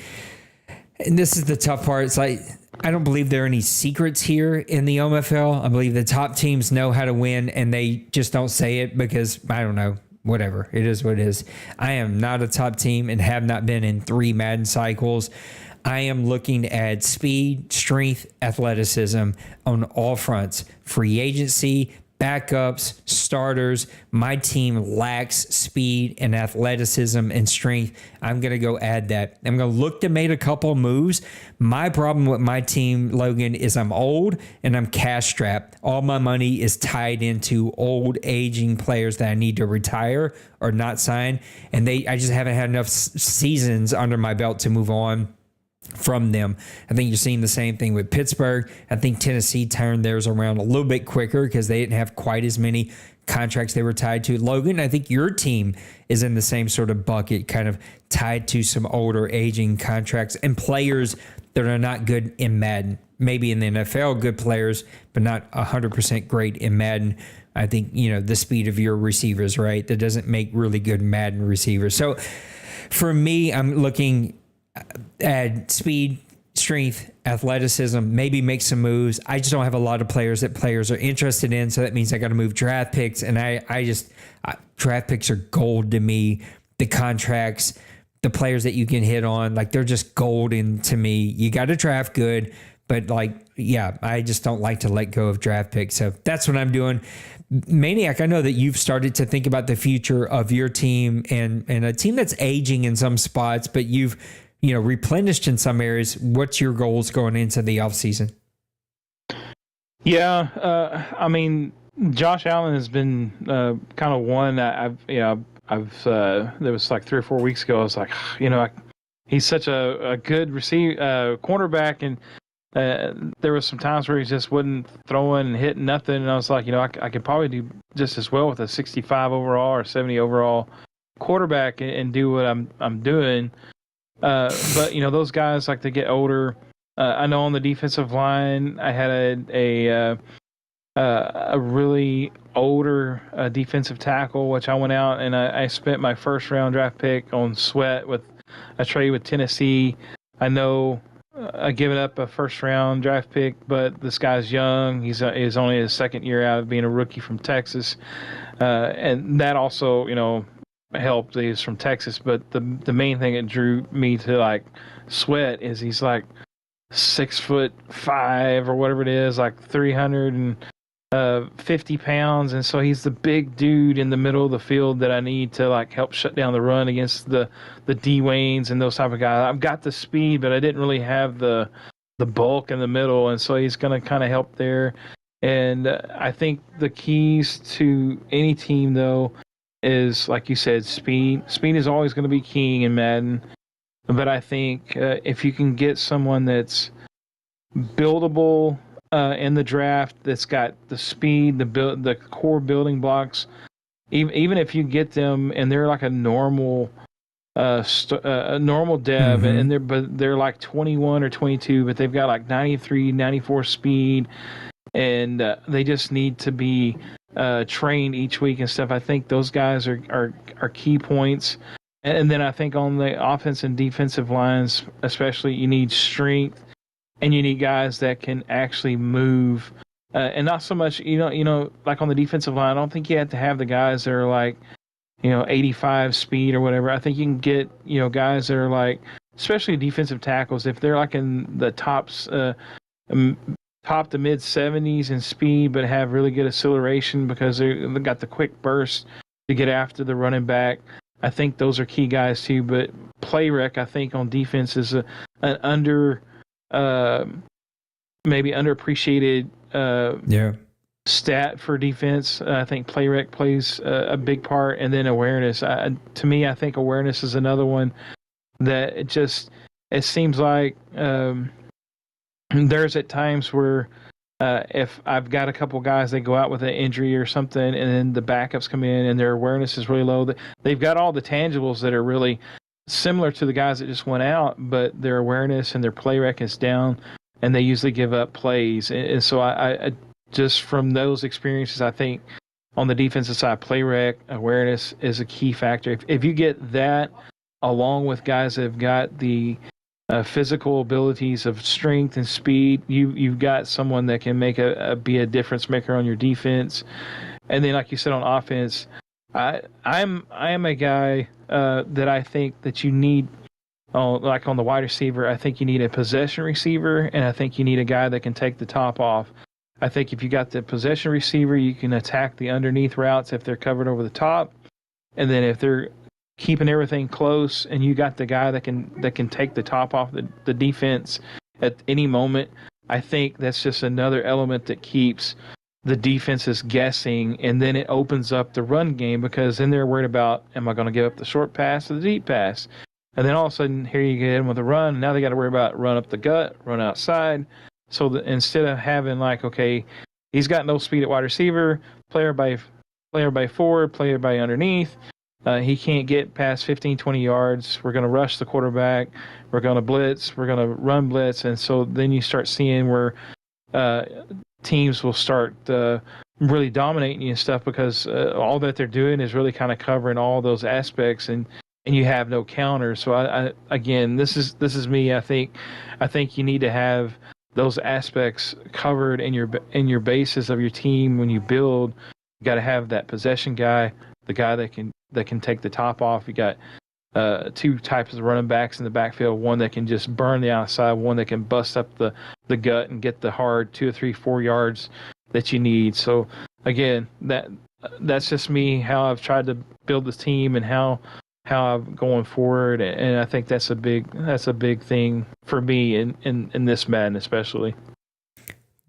and this is the tough part. It's like, I don't believe there are any secrets here in the OMFL. I believe the top teams know how to win, and they just don't say it because, I don't know, whatever. It is what it is. I am not a top team and have not been in 3 Madden cycles. I am looking to add speed, strength, athleticism on all fronts. Free agency, backups, starters. My team lacks speed and athleticism and strength. I'm going to go add that. I'm going to look to make a couple of moves. My problem with my team, Logan, is I'm old and I'm cash strapped. All my money is tied into old aging players that I need to retire or not sign. And I just haven't had enough seasons under my belt to move on from them. I think you're seeing the same thing with Pittsburgh. I think Tennessee turned theirs around a little bit quicker because they didn't have quite as many contracts they were tied to. Logan, I think your team is in the same sort of bucket, kind of tied to some older aging contracts and players that are not good in Madden. Maybe in the NFL, good players, but not 100% great in Madden. I think, the speed of your receivers, right? That doesn't make really good Madden receivers. So for me, I'm looking add speed, strength, athleticism, maybe make some moves. I just don't have a lot of players that players are interested in, so that means I got to move draft picks, and draft picks are gold to me. The contracts, the players that you can hit on, like they're just golden to me. You got to draft good, but I just don't like to let go of draft picks. So that's what I'm doing. Maniac, I know that you've started to think about the future of your team and a team that's aging in some spots, but you've replenished in some areas. What's your goals going into the offseason? Yeah, I mean, Josh Allen has been kind of one that I've there was like 3 or 4 weeks ago. I was like, he's such a good cornerback, and there was some times where he just wasn't throwing and hitting nothing, and I was like, I could probably do just as well with a 65 overall or 70 overall quarterback and do what I'm doing. But those guys, like, they get older. I know on the defensive line, I had a really older defensive tackle, which I went out and I spent my first round draft pick on Sweat with a trade with Tennessee. I know I given up a first round draft pick, but this guy's young. He's only his second year out of being a rookie from Texas, and that also helped. He's from Texas, but the main thing that drew me to like Sweat is he's like 6'5" or whatever it is, like 330 50 pounds, and so he's the big dude in the middle of the field that I need to like help shut down the run against the Dwaynes and those type of guys. I've got the speed, but I didn't really have the bulk in the middle, and so he's going to kind of help there. And I think the keys to any team, though, is like you said, speed. Speed is always going to be king in Madden, but I think if you can get someone that's buildable in the draft, that's got the speed, the core building blocks. Even if you get them and they're like a normal dev, and they're like 21 or 22, but they've got like 93, 94 speed, and they just need to be trained each week and stuff. I think those guys are key points. And then I think on the offense and defensive lines, especially, you need strength. And you need guys that can actually move, and not so much, like on the defensive line. I don't think you have to have the guys that are like, 85 speed or whatever. I think you can get, guys that are like, especially defensive tackles, if they're like in the top to mid 70s in speed, but have really good acceleration because they've got the quick burst to get after the running back. I think those are key guys too. But play rec, I think on defense is an maybe underappreciated stat for defense. I think play rec plays a big part, and then awareness. To me, I think awareness is another one that it seems like there's at times where if I've got a couple guys that go out with an injury or something, and then the backups come in and their awareness is really low, they've got all the tangibles that are really similar to the guys that just went out, but their awareness and their play rec is down, and they usually give up plays. And so I just from those experiences, I think on the defensive side, play rec, awareness is a key factor. If you get that along with guys that have got the physical abilities of strength and speed, you've got someone that can be a difference maker on your defense. And then, like you said, on offense, I am a guy that I think that you need, like on the wide receiver, I think you need a possession receiver, and I think you need a guy that can take the top off. I think if you got the possession receiver, you can attack the underneath routes if they're covered over the top, and then if they're keeping everything close, and you got the guy that can take the top off the defense at any moment, I think that's just another element that keeps the defense is guessing, and then it opens up the run game, because then they're worried about, am I going to give up the short pass or the deep pass? And then all of a sudden, here you get in with a run. Now they got to worry about run up the gut, run outside. So instead of having like, okay, he's got no speed at wide receiver, player by forward, player by underneath, he can't get past 15, 20 yards. We're going to rush the quarterback. We're going to blitz. We're going to run blitz. And so then you start seeing where teams will start really dominating you and stuff, because all that they're doing is really kind of covering all those aspects, and you have no counter. So I again, this is me. I think you need to have those aspects covered in your basis of your team when you build. You got to have that possession guy, the guy that can take the top off. You got two types of running backs in the backfield, one that can just burn the outside, one that can bust up the gut and get the hard 2 or 3, 4 yards that you need. So again, that's just me, how I've tried to build this team and how I'm going forward, and I think that's a big thing for me in this Madden especially.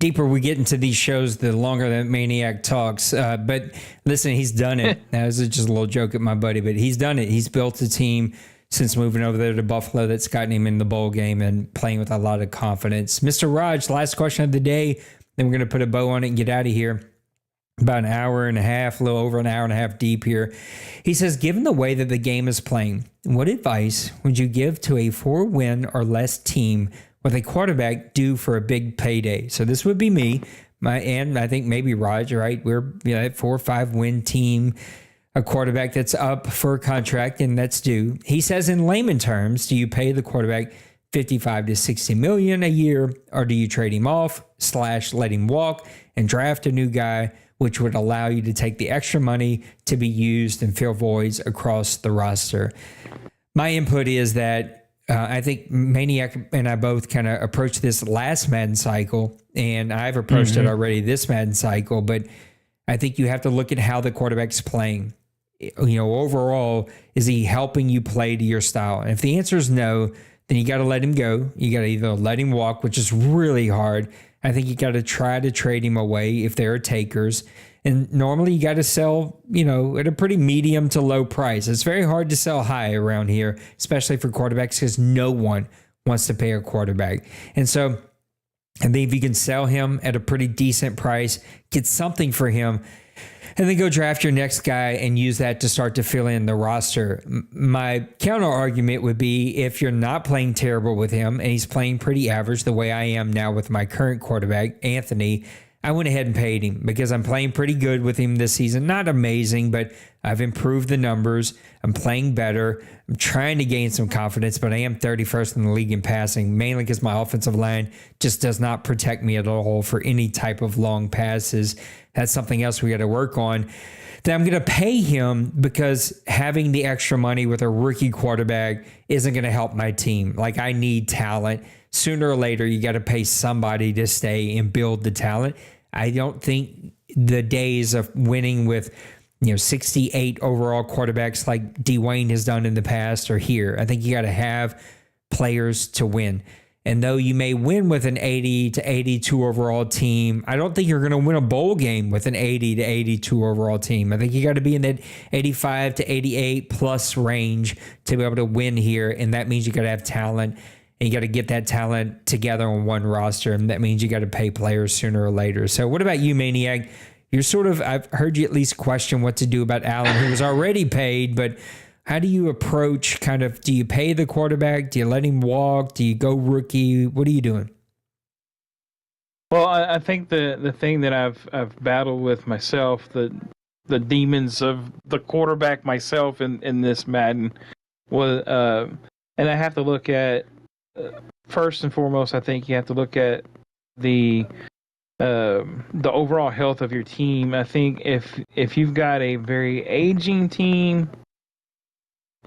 Deeper we get into these shows, the longer that Maniac talks. But listen, he's done it. That was just a little joke at my buddy, but he's done it. He's built a team since moving over there to Buffalo that's gotten him in the bowl game and playing with a lot of confidence. Mr. Raj, last question of the day, then we're going to put a bow on it and get out of here. About an hour and a half, a little over an hour and a half deep here. He says, given the way that the game is playing, what advice would you give to a 4-win or less team with a quarterback due for a big payday? So this would be me, and I think maybe Raj, right? We're a 4 or 5 win team, a quarterback that's up for a contract and that's due. He says, in layman terms, do you pay the quarterback $55 to $60 million a year, or do you trade him off / let him walk and draft a new guy, which would allow you to take the extra money to be used and fill voids across the roster? My input is that I think Maniac and I both kind of approached this last Madden cycle, and I've approached it already this Madden cycle, but I think you have to look at how the quarterback's playing. Overall, is he helping you play to your style? And if the answer is no, then you got to let him go. You got to either let him walk, which is really hard. I think you got to try to trade him away if there are takers. And normally you got to sell, at a pretty medium to low price. It's very hard to sell high around here, especially for quarterbacks, because no one wants to pay a quarterback. And so I think if you can sell him at a pretty decent price, get something for him, and then go draft your next guy and use that to start to fill in the roster. My counter argument would be if you're not playing terrible with him and he's playing pretty average the way I am now with my current quarterback, Anthony, I went ahead and paid him because I'm playing pretty good with him this season. Not amazing, but I've improved the numbers. I'm playing better. I'm trying to gain some confidence, but I am 31st in the league in passing, mainly because my offensive line just does not protect me at all for any type of long passes. That's something else we got to work on. Then I'm going to pay him because having the extra money with a rookie quarterback isn't going to help my team. Like, I need talent. Sooner or later, you got to pay somebody to stay and build the talent. I don't think the days of winning with 68 overall quarterbacks like Dwayne has done in the past are here. I think you got to have players to win. And though you may win with an 80 to 82 overall team, I don't think you're going to win a bowl game with an 80 to 82 overall team. I think you got to be in that 85 to 88 plus range to be able to win here. And that means you got to have talent. And you got to get that talent together on one roster. And that means you got to pay players sooner or later. So what about you, Maniac? I've heard you at least question what to do about Allen, who was already paid, but how do you approach do you pay the quarterback? Do you let him walk? Do you go rookie? What are you doing? Well, I think the thing that I've battled with myself, the demons of the quarterback myself in this Madden was, and I have to look at, first and foremost, I think you have to look at the overall health of your team. I think if you've got a very aging team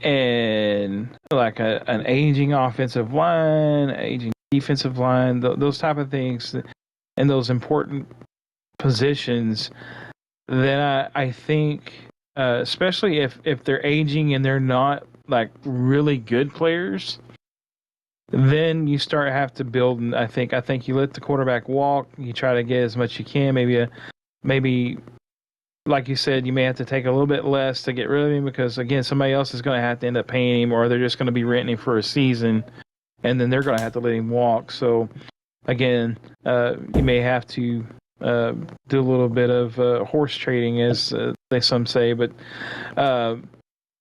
and like an aging offensive line, aging defensive line, those type of things, and those important positions, then I think, especially if they're aging and they're not like really good players, then you have to build. And I think you let the quarterback walk. You try to get as much you can. Maybe like you said, you may have to take a little bit less to get rid of him because again, somebody else is going to have to end up paying him, or they're just going to be renting him for a season, and then they're going to have to let him walk. So again, you may have to do a little bit of horse trading, as some say, but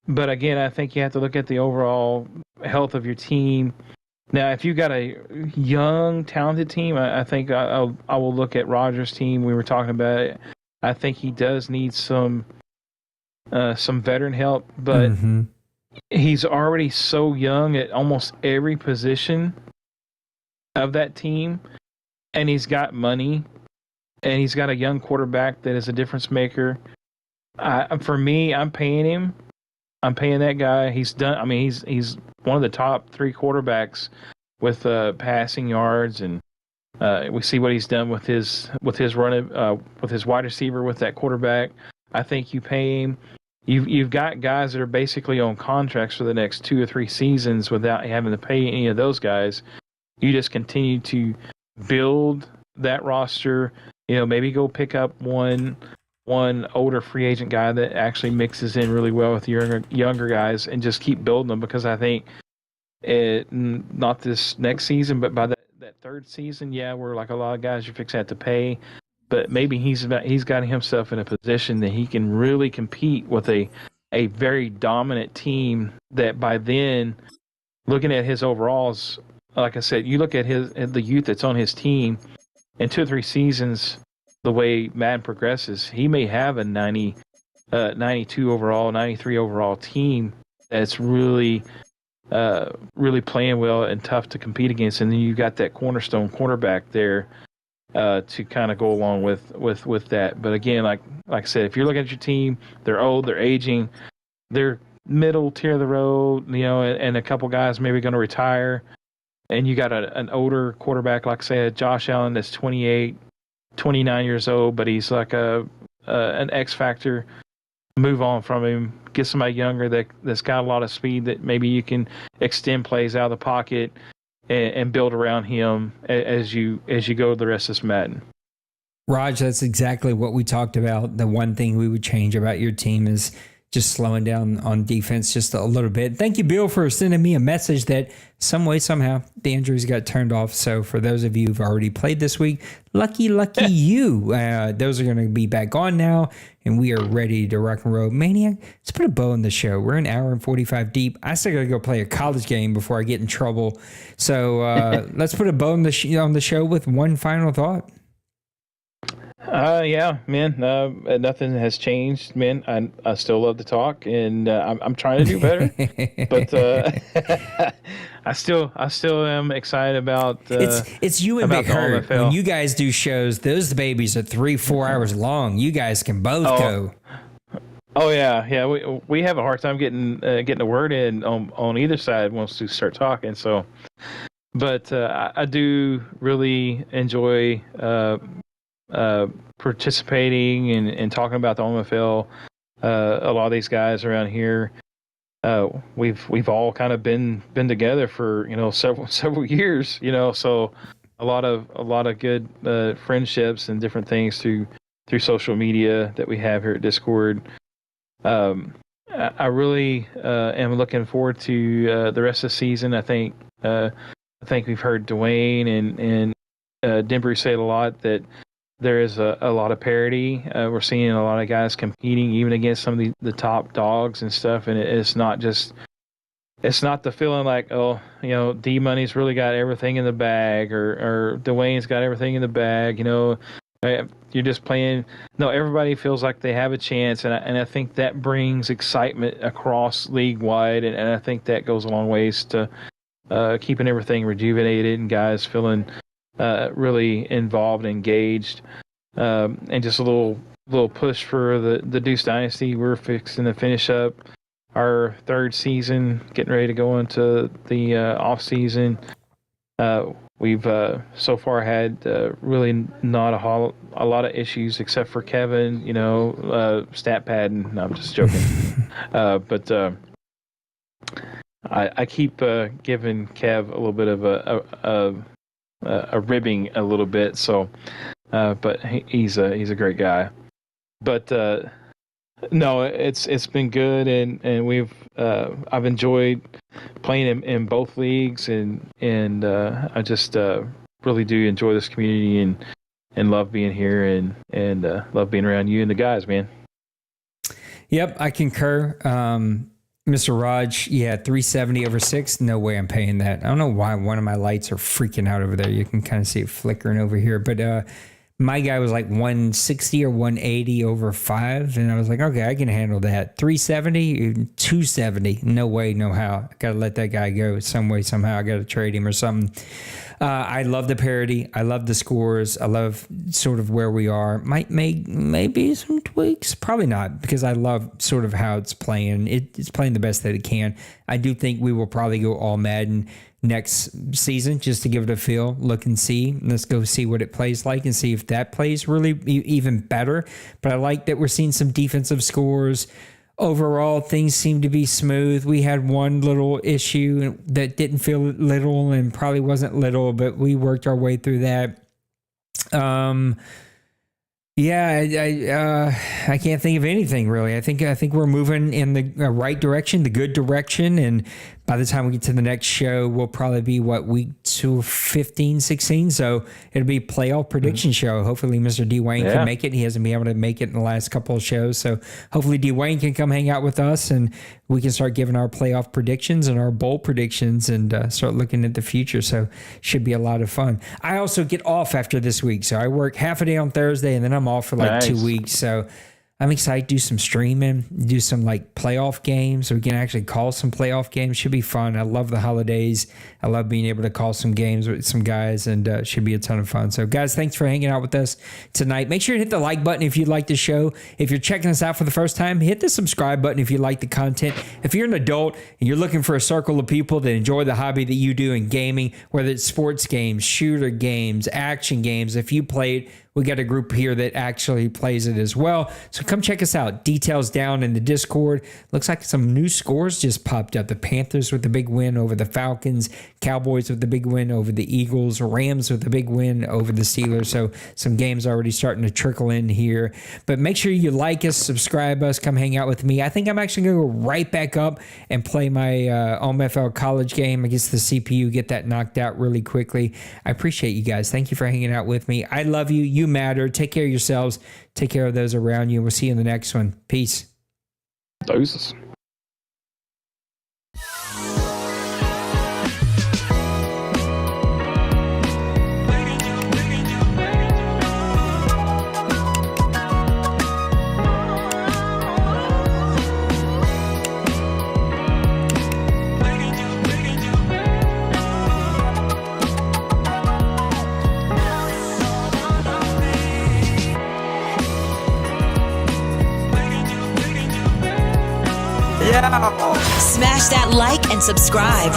again, I think you have to look at the overall health of your team. Now, if you've got a young, talented team, I think I will look at Rodgers' team. We were talking about it. I think he does need some veteran help, but he's already so young at almost every position of that team, and he's got money, and he's got a young quarterback that is a difference maker. For me, I'm paying him. I'm paying that guy. He's done. I mean, he's one of the top 3 quarterbacks with passing yards, and we see what he's done with his running, with his wide receiver, with that quarterback. I think you pay him. You've got guys that are basically on contracts for the next 2 or 3 seasons without having to pay any of those guys. You just continue to build that roster. Maybe go pick up one older free agent guy that actually mixes in really well with younger guys, and just keep building them, because I think not this next season, but by that 3rd season, we're like a lot of guys you're fixing to have to pay, but maybe he's got himself in a position that he can really compete with a very dominant team. That by then, looking at his overalls, like I said, you look at the youth that's on his team, in 2 or 3 seasons, the way Madden progresses, he may have a 92 overall, 93 overall team that's really playing well and tough to compete against. And then you've got that cornerstone quarterback there to kind of go along with that. But again, like I said, if you're looking at your team, they're old, they're aging, they're middle tier of the road, and a couple guys maybe going to retire, and you got an older quarterback, like say Josh Allen, that's 28, 29 years old, but he's like an X factor. Move on from him, get somebody younger that's got a lot of speed that maybe you can extend plays out of the pocket and build around him as you go the rest of this Madden. Raj, that's exactly what we talked about. The one thing we would change about your team is just slowing down on defense just a little bit. Thank you, Bill, for sending me a message that some way, somehow, the injuries got turned off. So for those of you who've already played this week, lucky you. Those are going to be back on now, and we are ready to rock and roll. Maniac, let's put a bow in the show. We're an hour and 45 deep. I still got to go play a college game before I get in trouble. So let's put a bow on the show with one final thought. Yeah, man. Nothing has changed, man. I still love to talk, and I'm trying to do better. But I still am excited about. It's you and Big Hurt. When you guys do shows, those babies are 3-4 hours long. You guys can both go. Oh yeah. We have a hard time getting a word in on either side once we start talking. So, but I do really enjoy. Participating and talking about the OMFL. A lot of these guys around here, we've all kind of been together for several years. So a lot of good friendships and different things through social media that we have here at Discord. I really am looking forward to the rest of the season. I think we've heard Dwayne and Denbry say it a lot that. There is a lot of parity. We're seeing a lot of guys competing even against some of the top dogs and stuff. And it's not the feeling like, D Money's really got everything in the bag or Dwayne's got everything in the bag. You're just playing. No, everybody feels like they have a chance. And I think that brings excitement across league wide. And I think that goes a long ways to keeping everything rejuvenated and guys feeling really involved, engaged, and just a little push for the Deuce Dynasty. We're fixing to finish up our third season, getting ready to go into the off season. We've so far had really not a lot of issues except for Kevin, stat padding. No, I'm just joking. But I keep giving Kev a little bit of a ribbing a little bit, so but he's a great guy. But no, it's been good, and we've I've enjoyed playing in both leagues, and I just really do enjoy this community and love being here and love being around you and the guys, man. Yep, I concur. Mr. Raj, 370 over 6. No way I'm paying that. I don't know why one of my lights are freaking out over there. You can kind of see it flickering over here. But my guy was like 160 or 180 over 5. And I was like, okay, I can handle that. 370, 270. No way, no how. I got to let that guy go some way, somehow. I got to trade him or something. I love the parity. I love the scores. I love sort of where we are. Might make maybe some tweaks. Probably not, because I love sort of how it's playing. It's playing the best that it can. I do think we will probably go all Madden next season just to give it a feel, look and see. Let's go see what it plays like and see if that plays really even better. But I like that we're seeing some defensive scores. Overall, things seem to be smooth. We had one little issue that didn't feel little and probably wasn't little, but we worked our way through that. I can't think of anything really. I think we're moving in the right direction, the good direction, and by the time we get to the next show, we'll probably be week 15, 16. So it'll be playoff prediction show. Hopefully Mr. Dwayne can make it. He hasn't been able to make it in the last couple of shows. So hopefully Dwayne can come hang out with us and we can start giving our playoff predictions and our bowl predictions and start looking at the future. So should be a lot of fun. I also get off after this week. So I work half a day on Thursday and then I'm off for 2 weeks. So I'm excited to do some streaming, do some like playoff games, so we can actually call some playoff games. Should be fun. I love the holidays. I love being able to call some games with some guys, and should be a ton of fun. So guys, thanks for hanging out with us tonight. Make sure to hit the like button if you like the show. If you're checking us out for the first time, hit the subscribe button if you like the content. If you're an adult and you're looking for a circle of people that enjoy the hobby that you do in gaming, whether it's sports games, shooter games, action games, if you played, we got a group here that actually plays it as well. So come check us out. Details down in the Discord. Looks like some new scores just popped up. The Panthers with the big win over the Falcons. Cowboys with the big win over the Eagles. Rams with the big win over the Steelers. So some games already starting to trickle in here. But make sure you like us, subscribe us, come hang out with me. I think I'm actually going to go right back up and play my OMFL college game against the CPU, get that knocked out really quickly. I appreciate you guys. Thank you for hanging out with me. I love you. You matter. Take care of yourselves. Take care of those around you. We'll see you in the next one. Peace. Doses. Smash that like and subscribe.